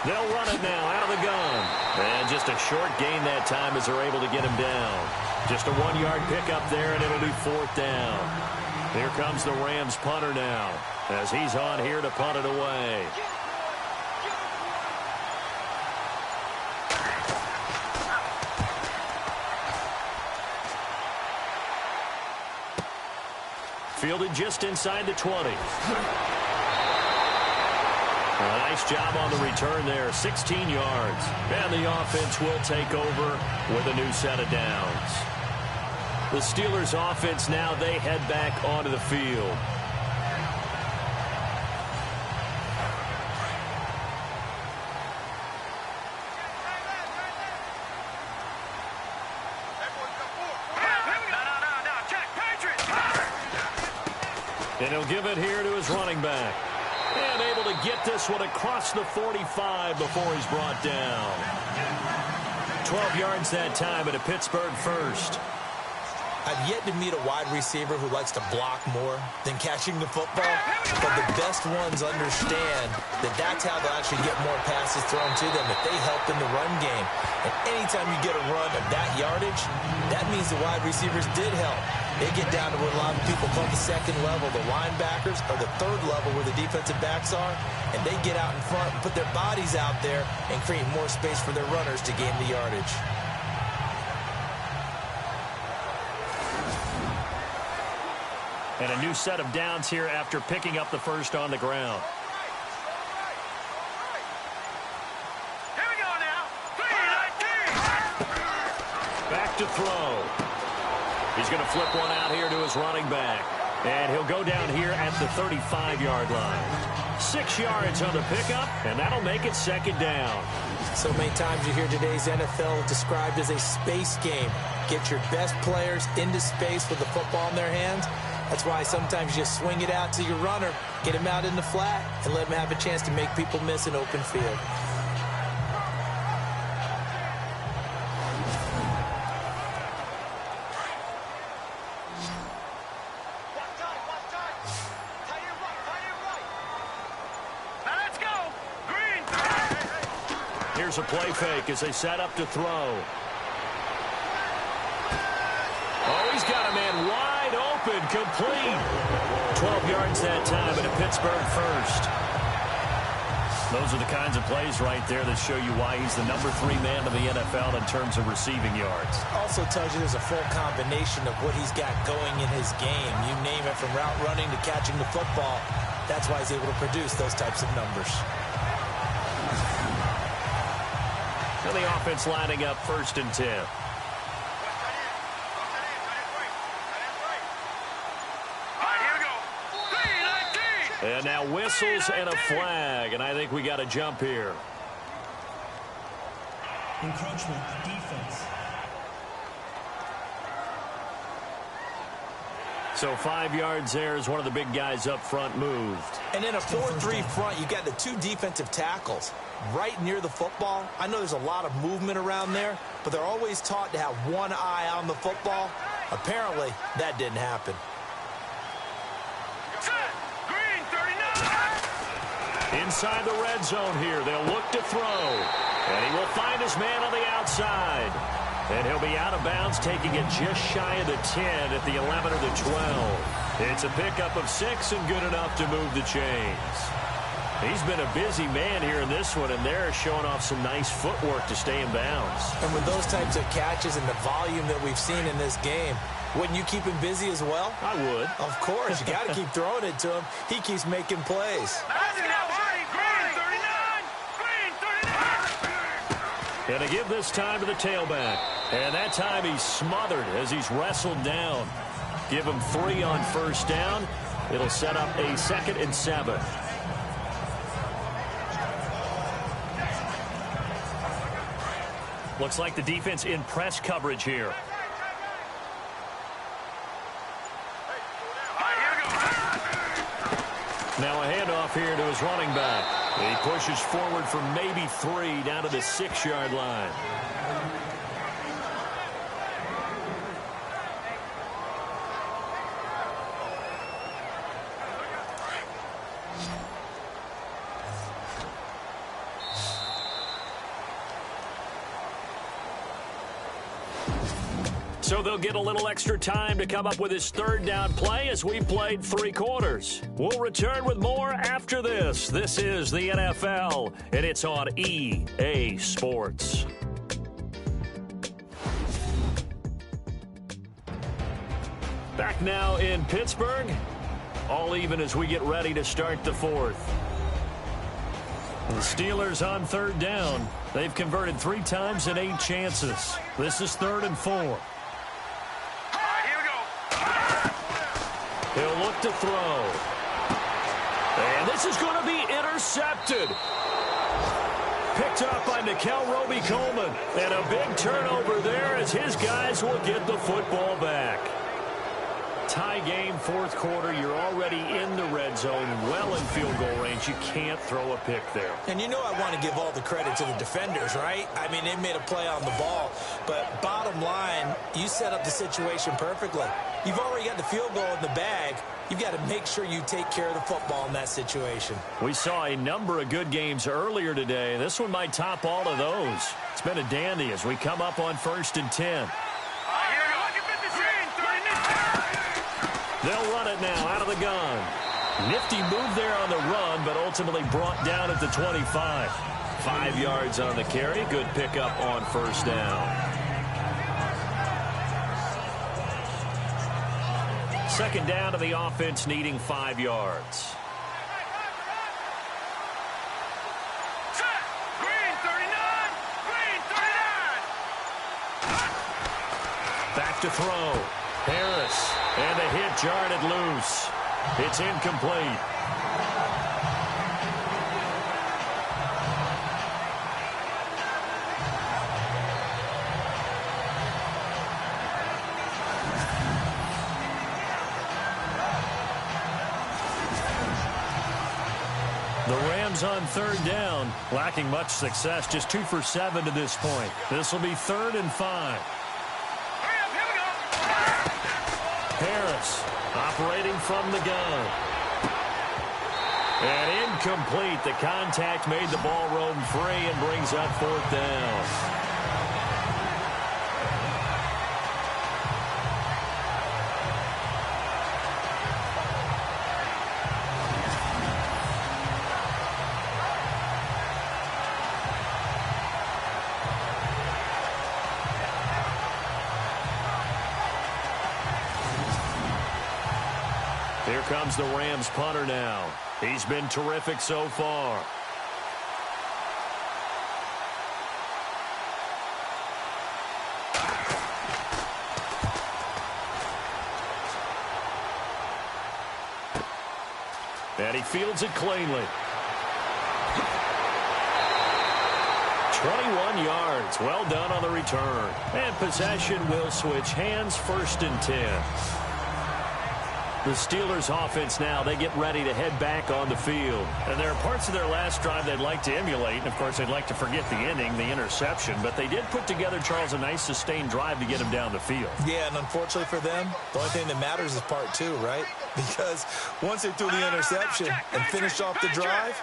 They'll run it now out of the gun. And just a short gain that time as they're able to get him down. Just a 1-yard pickup there, and it'll be 4th down. Here comes the Rams punter now as he's on here to punt it away. Fielded just inside the 20. A nice job on the return there, 16 yards. And the offense will take over with a new set of downs. The Steelers offense now, they head back onto the field. And he'll give it here to his running back. And able to get this one across the 45 before he's brought down. 12 yards that time at a Pittsburgh first. I've yet to meet a wide receiver who likes to block more than catching the football, but the best ones understand that that's how they'll actually get more passes thrown to them if they help in the run game. And anytime you get a run of that yardage, that means the wide receivers did help. They get down to what a lot of people call the 2nd level, the linebackers, or the 3rd level where the defensive backs are, and they get out in front and put their bodies out there and create more space for their runners to gain the yardage. And a new set of downs here after picking up the first on the ground. Here we go now. 3-19. Back to throw. He's going to flip one out here to his running back. And he'll go down here at the 35-yard line. 6 yards on the pickup, and that'll make it 2nd down. So many times you hear today's NFL described as a space game. Get your best players into space with the football in their hands. That's why sometimes you just swing it out to your runner, get him out in the flat, and let him have a chance to make people miss an open field. Here's a play fake as they set up to throw. Oh, he's got a man wide open, complete. 12 yards that time at a Pittsburgh first. Those are the kinds of plays right there that show you why he's the number 3 man in the NFL in terms of receiving yards. Also tells you there's a full combination of what he's got going in his game. You name it, from route running to catching the football. That's why he's able to produce those types of numbers. And the offense lining up 1st and 10. And now whistles and a flag, and I think we got a jump here. Encroachment, defense. So 5 yards there as one of the big guys up front moved. And in a 4-3 front, you got the 2 defensive tackles right near the football. I know there's a lot of movement around there, but they're always taught to have one eye on the football. Apparently, that didn't happen. Inside the red zone here, they'll look to throw. And he will find his man on the outside. And he'll be out of bounds, taking it just shy of the 10 at the 11 or the 12. It's a pickup of 6 and good enough to move the chains. He's been a busy man here in this one, and they're showing off some nice footwork to stay in bounds. And with those types of catches and the volume that we've seen in this game, wouldn't you keep him busy as well? I would. Of course. You got to keep throwing it to him. He keeps making plays. Going to give this time to the tailback. And that time he's smothered as he's wrestled down. Give him 3 on first down. It'll set up a 2nd and 7. Looks like the defense in press coverage here. Now a handoff here to his running back. He pushes forward for maybe 3 down to the 6-yard line. So they'll get a little extra time to come up with his 3rd down play as we played 3 quarters. We'll return with more after this. This is the NFL, and it's on EA Sports. Back now in Pittsburgh. All even as we get ready to start the 4th. The Steelers on 3rd down. They've converted 3 times and 8 chances. This is 3rd and 4. He'll look to throw. And this is going to be intercepted. Picked up by Nickel Roby-Coleman. And a big turnover there as his guys will get the football back. Tie game, 4th quarter. You're already in the red zone, well in field goal range. You can't throw a pick there. And you know I want to give all the credit to the defenders, right? I mean, they made a play on the ball. But bottom line, you set up the situation perfectly. You've already got the field goal in the bag. You've got to make sure you take care of the football in that situation. We saw a number of good games earlier today. This one might top all of those. It's been a dandy as we come up on 1st and 10. They'll run it now out of the gun. Nifty move there on the run, but ultimately brought down at the 25. 5 yards on the carry. Good pickup on 1st down. 2nd down to the offense, needing 5 yards. Back to throw. Harris. And a hit jarred it loose. It's incomplete. The Rams on 3rd down, lacking much success, just 2 for 7 to this point. This will be 3rd and 5. Harris operating from the gun. And incomplete. The contact made the ball roam free and brings up 4th down. Here comes the Rams punter now. He's been terrific so far. And he fields it cleanly. 21 yards. Well done on the return. And possession will switch hands, 1st and 10. The Steelers offense now, they get ready to head back on the field. And there are parts of their last drive they'd like to emulate. And, of course, they'd like to forget the ending, the interception. But they did put together, Charles, a nice sustained drive to get him down the field. Yeah, and unfortunately for them, the only thing that matters is part 2, right? Because once they threw the interception and finished off the drive,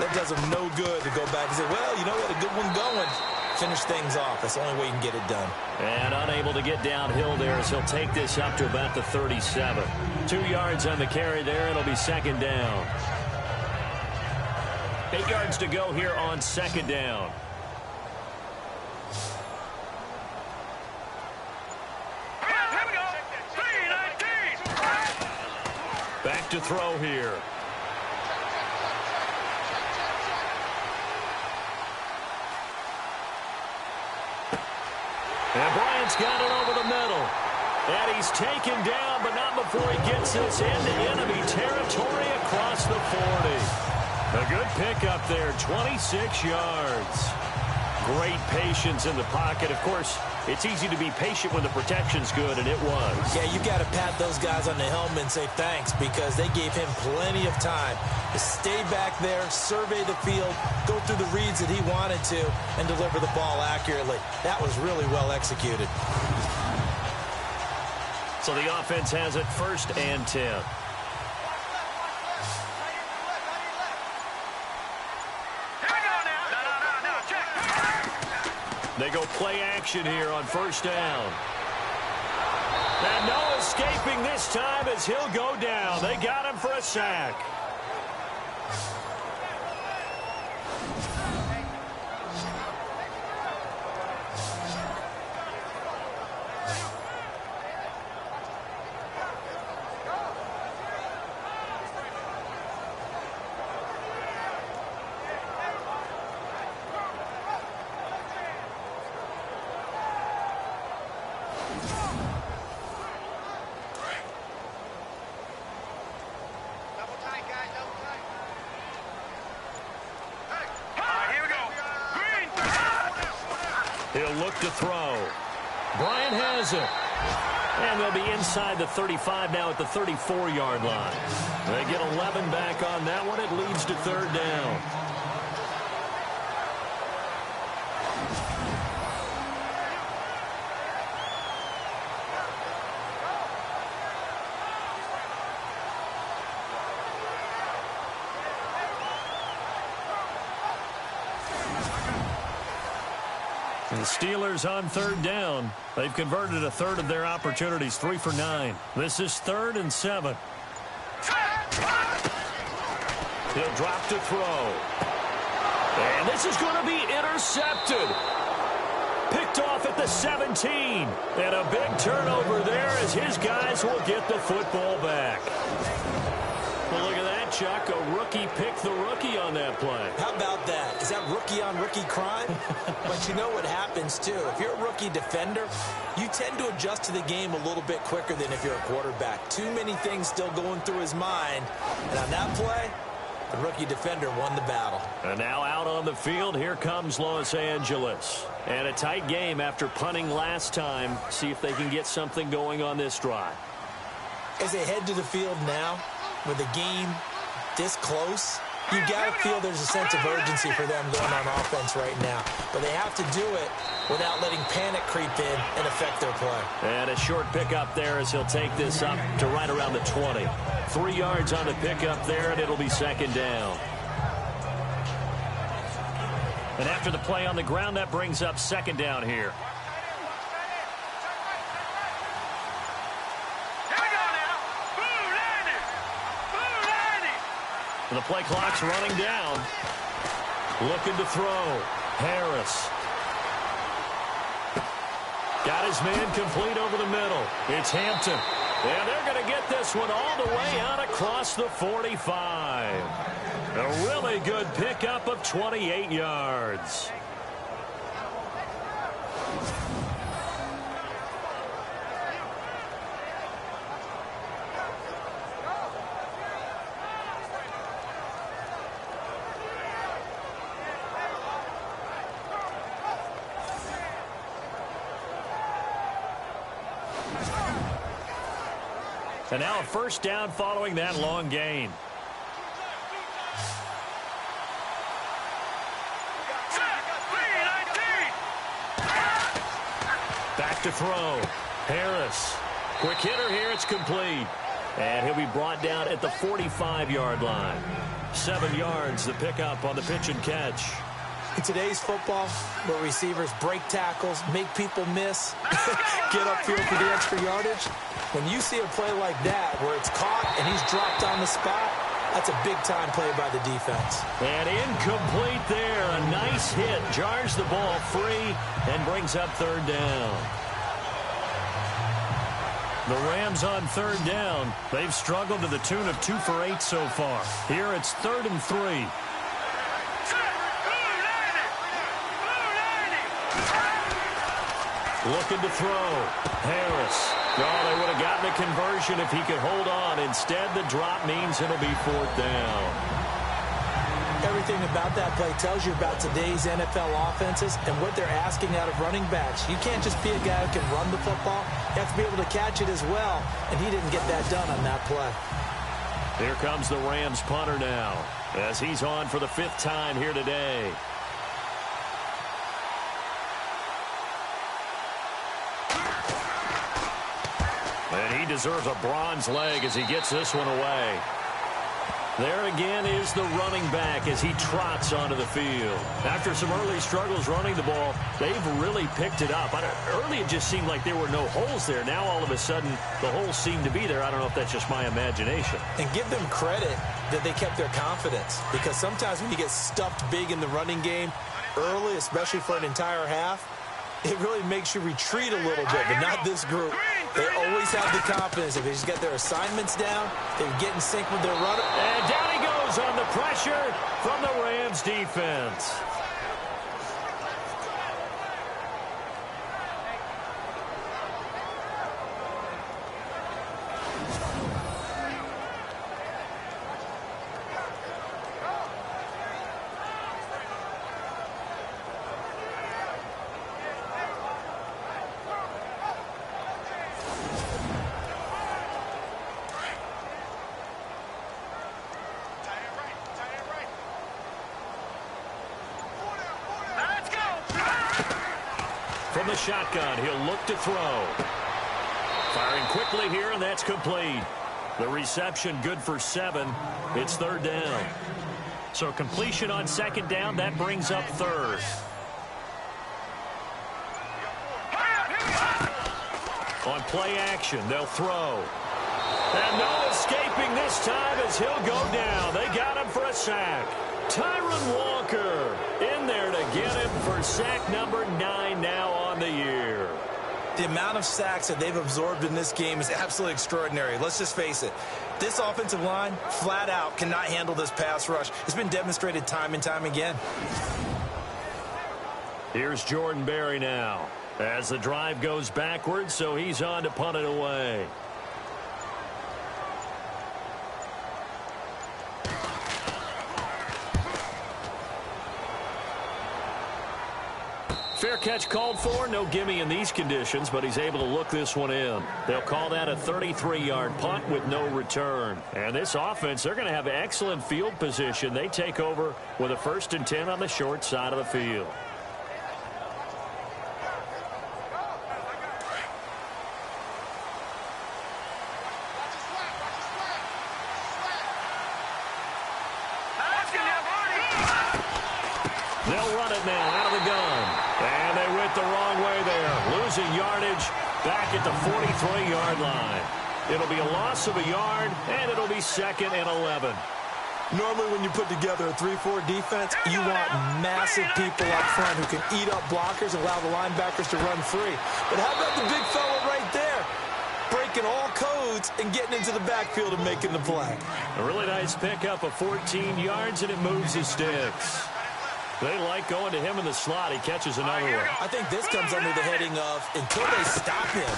that does them no good to go back and say, well, you know, we had a good one going. Finish things off. That's the only way you can get it done. And unable to get downhill there as he'll take this up to about the 37. 2 yards on the carry there. It'll be second down. 8 yards to go here on second down. Back to throw here. And Bryant's got it over the middle. And he's taken down, but not before he gets this into enemy territory across the 40. A good pickup there, 26 yards. Great patience in the pocket. Of course, it's easy to be patient when the protection's good, and it was. Yeah, you got to pat those guys on the helmet and say thanks because they gave him plenty of time to stay back there, survey the field, go through the reads that he wanted to, and deliver the ball accurately. That was really well executed. So the offense has it 1st and 10. They go play action here on 1st down. And no escaping this time as he'll go down. They got him for a sack. He'll look to throw. Bryant has it. And they'll be inside the 35 now at the 34-yard line. They get 11 back on that one. It leads to 3rd down. The Steelers on 3rd down. They've converted 1/3 of their opportunities, 3 for 9. This is 3rd and 7. He'll drop to throw. And this is going to be intercepted. Picked off at the 17. And a big turnover there as his guys will get the football back. Well, look at that, Chuck. A rookie picked the rookie on that play. How about that? Is that rookie-on-rookie crime? But you know what happens, too. If you're a rookie defender, you tend to adjust to the game a little bit quicker than if you're a quarterback. Too many things still going through his mind. And on that play, the rookie defender won the battle. And now out on the field, here comes Los Angeles. And a tight game after punting last time. See if they can get something going on this drive. As they head to the field now, with the game this close, you got to feel there's a sense of urgency for them going on offense right now. But they have to do it without letting panic creep in and affect their play. And a short pickup there as he'll take this up to right around the 20. 3 yards on the pickup there, and it'll be 2nd down. And after the play on the ground, that brings up 2nd down here. The play clock's running down. Looking to throw. Harris. Got his man complete over the middle. It's Hampton. And they're going to get this one all the way out across the 45. A really good pickup of 28 yards. And now a 1st down following that long gain. Back to throw. Harris. Quick hitter here. It's complete. And he'll be brought down at the 45-yard line. 7 yards, the pickup on the pitch and catch. In today's football, where receivers break tackles, make people miss, get upfield for the extra yardage, when you see a play like that where it's caught and he's dropped on the spot, that's a big-time play by the defense. And incomplete there. A nice hit. Jars the ball free and brings up third down. The Rams on third down. They've struggled to the tune of 2 for 8 so far. Here it's 3rd and 3. Looking to throw. Harris. Oh, they would have gotten a conversion if he could hold on. Instead, the drop means it'll be 4th down. Everything about that play tells you about today's NFL offenses and what they're asking out of running backs. You can't just be a guy who can run the football. You have to be able to catch it as well, and he didn't get that done on that play. Here comes the Rams punter now as he's on for the 5th time here today. And he deserves a bronze leg as he gets this one away. There again is the running back as he trots onto the field. After some early struggles running the ball, they've really picked it up. Early it just seemed like there were no holes there. Now all of a sudden the holes seem to be there. I don't know if that's just my imagination. And give them credit that they kept their confidence, because sometimes when you get stuffed big in the running game early, especially for an entire half, it really makes you retreat a little bit, but not this group. They always have the confidence. If they just get their assignments down, they get in sync with their runner. And down he goes on the pressure from the Rams defense. From the shotgun, he'll look to throw. Firing quickly here, and that's complete. The reception good for 7. It's 3rd down. So completion on 2nd down, that brings up 3rd. On play action, they'll throw. And no escaping this time as he'll go down. They got him for a sack. Tyron Walker in there to get him for sack number 9 now on the year. The amount of sacks that they've absorbed in this game is absolutely extraordinary. Let's just face it. This offensive line, flat out, cannot handle this pass rush. It's been demonstrated time and time again. Here's Jordan Berry now as the drive goes backwards, so he's on to punt it away. Fair catch called for. No gimme in these conditions, but he's able to look this one in. They'll call that a 33-yard punt with no return. And this offense, they're going to have excellent field position. They take over with a 1st and 10 on the short side of the field. They'll run it now out of the gun. And they went the wrong way there. Losing yardage back at the 43-yard line. It'll be a loss of a yard, and it'll be 2nd and 11. Normally when you put together a 3-4 defense, you want massive people up front who can eat up blockers and allow the linebackers to run free. But how about the big fella right there? Breaking all codes and getting into the backfield and making the play. A really nice pickup of 14 yards, and it moves his sticks. They like going to him in the slot. He catches another one. I think this comes under the heading of, until they stop him,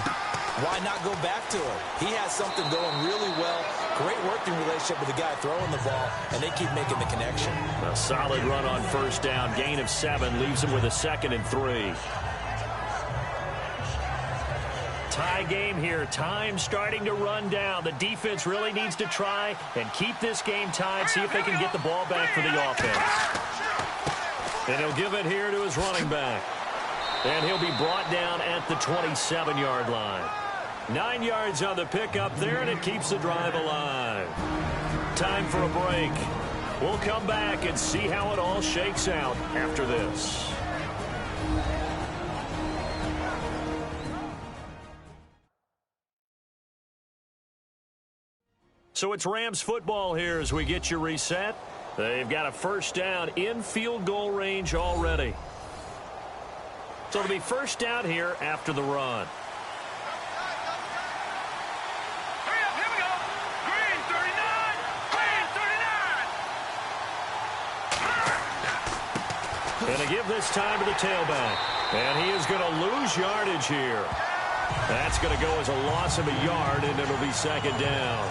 why not go back to him? He has something going really well. Great working relationship with the guy throwing the ball, and they keep making the connection. A solid run on 1st down. Gain of 7 leaves him with a 2nd and 3. Tie game here. Time starting to run down. The defense really needs to try and keep this game tied, see if they can get the ball back for the offense. And he'll give it here to his running back. And he'll be brought down at the 27-yard line. 9 yards on the pickup there, and it keeps the drive alive. Time for a break. We'll come back and see how it all shakes out after this. So it's Rams football here as we get you reset. They've got a first down in field goal range already. So it'll be first down here after the run. Hurry up, here we go. Green 39. Green 39. And they give this time to the tailback. And he is going to lose yardage here. That's going to go as a loss of a yard, and it'll be second down.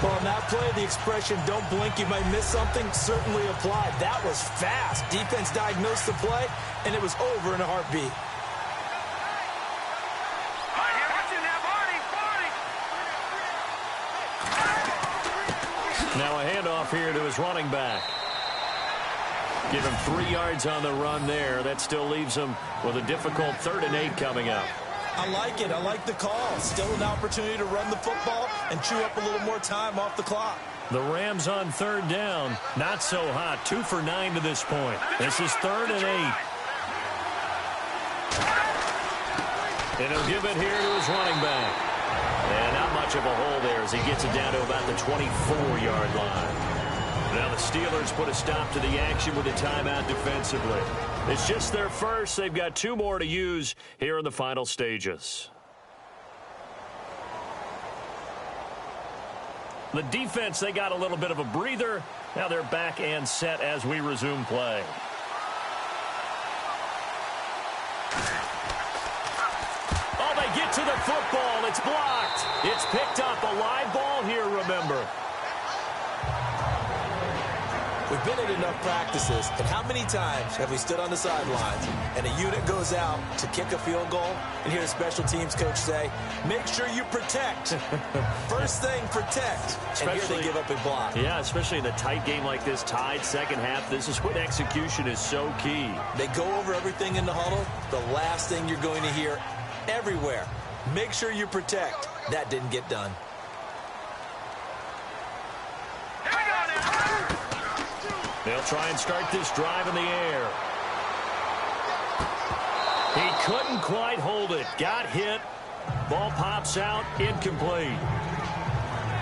Well, on that play, the expression, don't blink, you might miss something, certainly applied. That was fast. Defense diagnosed the play, and it was over in a heartbeat. Right here, watch it now, Barney. Now a handoff here to his running back. Give him 3 yards on the run there. That still leaves him with a difficult 3rd and 8 coming up. I like it. I like the call. Still an opportunity to run the football and chew up a little more time off the clock. The Rams on 3rd down. Not so hot. 2 for 9 to this point. This is 3rd and 8. And he'll give it here to his running back. And not much of a hole there as he gets it down to about the 24-yard line. Now the Steelers put a stop to the action with a timeout defensively. It's just their first. They've got 2 more to use here in the final stages. The defense, they got a little bit of a breather. Now they're back and set as we resume play. Oh, they get to the football. It's blocked. It's picked up. A live ball here, remember. We've been at enough practices, and how many times have we stood on the sidelines and a unit goes out to kick a field goal and hear the special teams coach say, make sure you protect. First thing, protect. And here they give up a block. Yeah, especially in a tight game like this, tied second half. This is when execution is so key. They go over everything in the huddle. The last thing you're going to hear everywhere, make sure you protect. That didn't get done. They'll try and start this drive in the air. He couldn't quite hold it. Got hit. Ball pops out. Incomplete.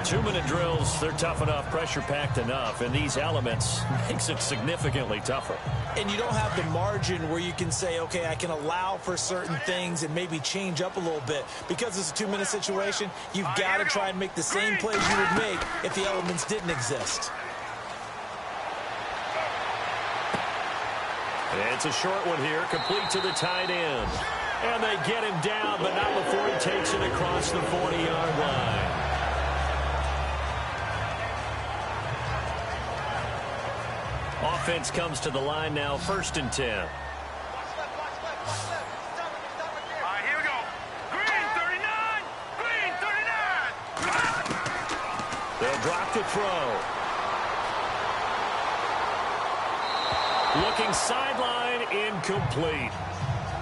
2-minute drills, they're tough enough, pressure-packed enough, and these elements makes it significantly tougher. And you don't have the margin where you can say, okay, I can allow for certain things and maybe change up a little bit. Because it's a 2-minute situation, you've got to try and make the same plays you would make if the elements didn't exist. It's a short one here, complete to the tight end. And they get him down, but not before he takes it across the 40-yard line. Offense comes to the line now, 1st and 10. Watch left, watch left, watch left. Stop right there. All right, here we go. Green 39. Green 39. They'll drop the throw. Looking sideline, incomplete.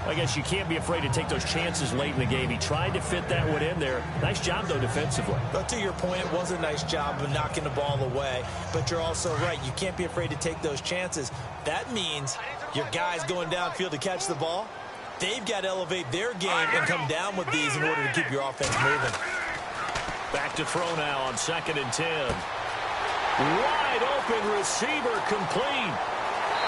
I guess you can't be afraid to take those chances late in the game. He tried to fit that one in there. Nice job, though, defensively. But to your point, it was a nice job of knocking the ball away. But you're also right. You can't be afraid to take those chances. That means your guys going downfield to catch the ball, they've got to elevate their game and come down with these in order to keep your offense moving. Back to throw now on 2nd and 10. Wide open receiver complete.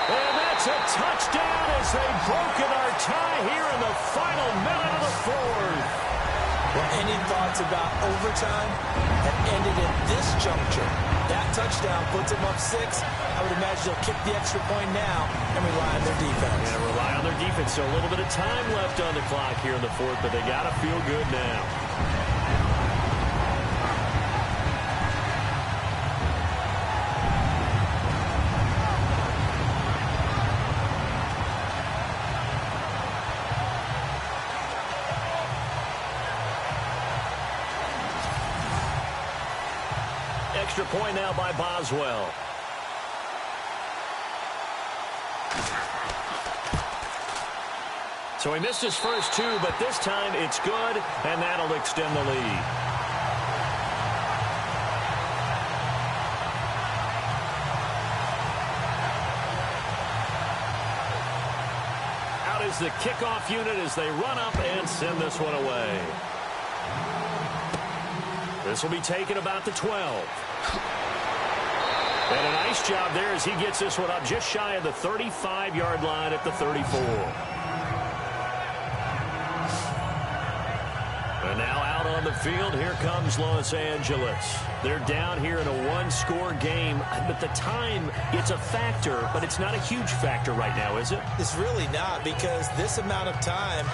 And that's a touchdown as they've broken our tie here in the final minute of the 4th. Well, any thoughts about overtime have ended at this juncture. That touchdown puts them up 6. I would imagine they'll kick the extra point now and rely on their defense. Yeah, rely on their defense. So a little bit of time left on the clock here in the 4th, but they got to feel good now. Extra point now by Boswell. So he missed his first 2, but this time it's good, and that'll extend the lead. is the kickoff unit as they run up and send this one away. This will be taken about the 12. And a nice job there as he gets this one up just shy of the 35-yard line at the 34. And now out on the field, here comes Los Angeles. They're down here in a one-score game, but the time, it's a factor, but it's not a huge factor right now, is it? It's really not, because this amount of time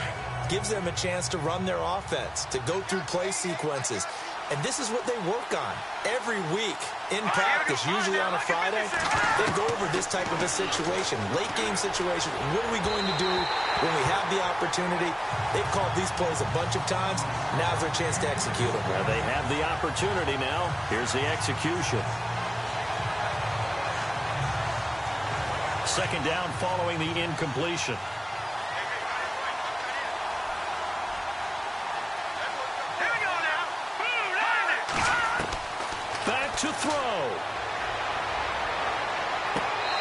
gives them a chance to run their offense, to go through play sequences. And this is what they work on every week in practice, usually on a Friday. They go over this type of a situation, late-game situation. What are we going to do when we have the opportunity? They've called these plays a bunch of times. Now's their chance to execute them. Well, they have the opportunity now. Here's the execution. Second down following the incompletion. To throw.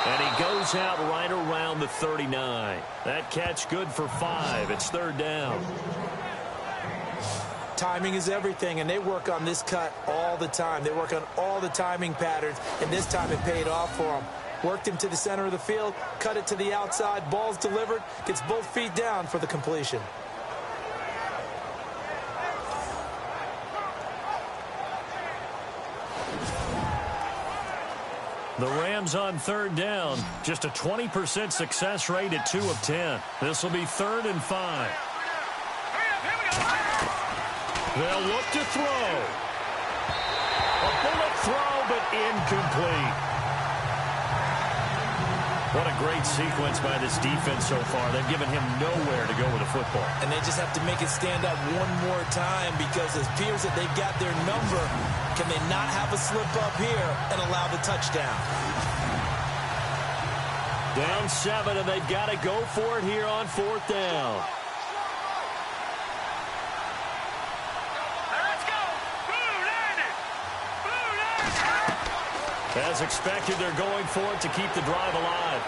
And he goes out right around the 39. That catch good for 5. It's third down. Timing is everything, and they work on this cut all the time. They work on all the timing patterns, and this time it paid off for them. Worked him to the center of the field, cut it to the outside, ball's delivered, gets both feet down for the completion. The Rams on third down, just a 20% success rate at 2 of 10. This will be 3rd and 5. They'll look to throw. A bullet throw, but incomplete. What a great sequence by this defense so far. They've given him nowhere to go with the football. And they just have to make it stand up one more time, because it appears that they've got their number. Can they not have a slip up here and allow the touchdown? Down 7, and they've got to go for it here on 4th down. As expected, they're going for it to keep the drive alive.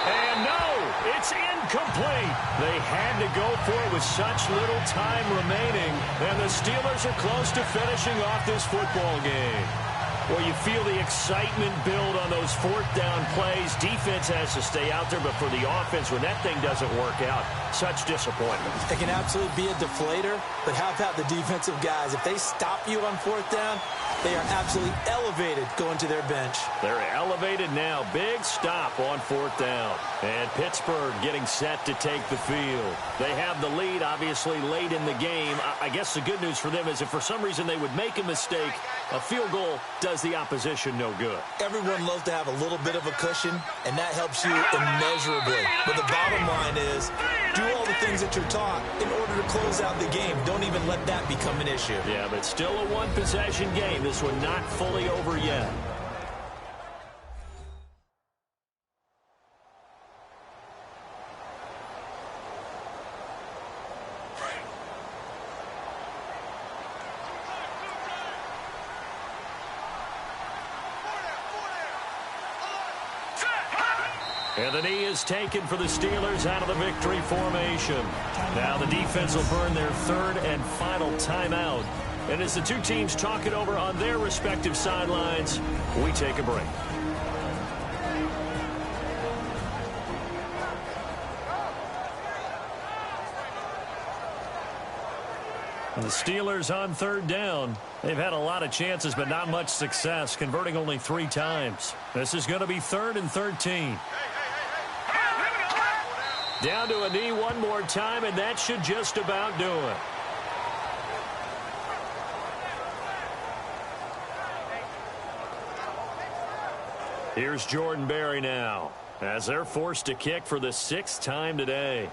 And no, it's incomplete. They had to go for it with such little time remaining. And the Steelers are close to finishing off this football game. Well, you feel the excitement build on those 4th down plays. Defense has to stay out there, but for the offense, when that thing doesn't work out, such disappointment. It can absolutely be a deflator, but how about the defensive guys? If they stop you on 4th down, they are absolutely elevated going to their bench. They're elevated now. Big stop on 4th down. And Pittsburgh getting set to take the field. They have the lead, obviously, late in the game. I guess the good news for them is if for some reason they would make a mistake, a field goal does the opposition no good. Everyone loves to have a little bit of a cushion, and that helps you immeasurably. But the bottom line is, do all the things that you're taught in order to close out the game. Don't even let that become an issue. Yeah, but still a one-possession game. This one not fully over yet. And the knee is taken for the Steelers out of the victory formation. Now the defense will burn their 3rd and final timeout. And as the two teams talk it over on their respective sidelines, we take a break. And the Steelers on 3rd down. They've had a lot of chances, but not much success, converting only 3 times. This is going to be 3rd and 13. Down to a knee one more time, and that should just about do it. Here's Jordan Berry now, as they're forced to kick for the 6th time today.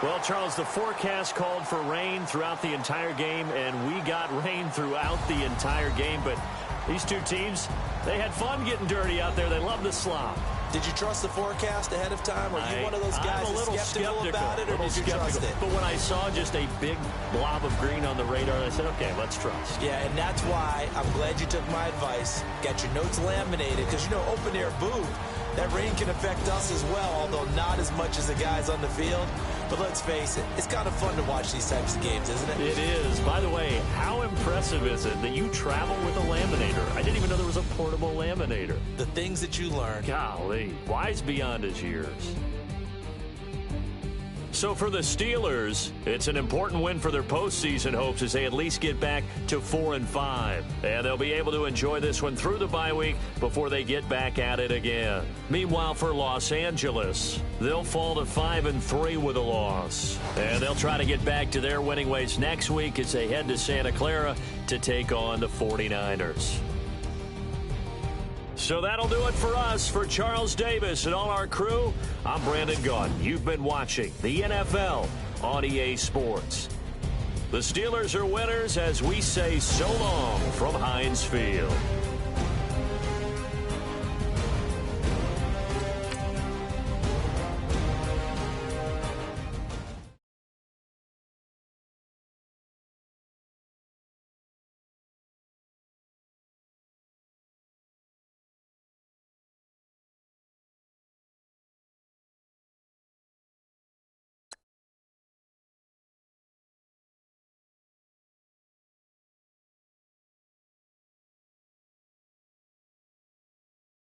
Well, Charles, the forecast called for rain throughout the entire game, and we got rain throughout the entire game. But these two teams, they had fun getting dirty out there. They love the slop. Did you trust the forecast ahead of time? Or are you one of those guys that's skeptical about it, or did you trust it? But when I saw just a big blob of green on the radar, I said, okay, let's trust. Yeah, and that's why I'm glad you took my advice. Got your notes laminated, because, you know, open-air booth, that rain can affect us as well, although not as much as the guys on the field. But let's face it, it's kind of fun to watch these types of games, isn't it? It is. By the way, how impressive is it that you travel with a laminator? I didn't even know there was a portable laminator. The things that you learn. Golly, wise beyond his years. So for the Steelers, it's an important win for their postseason hopes as they at least get back to 4-5. And they'll be able to enjoy this one through the bye week before they get back at it again. Meanwhile, for Los Angeles, they'll fall to 5-3 with a loss. And they'll try to get back to their winning ways next week as they head to Santa Clara to take on the 49ers. So that'll do it for us. For Charles Davis and all our crew, I'm Brandon Gaudin. You've been watching the NFL on EA Sports. The Steelers are winners as we say so long from Heinz Field.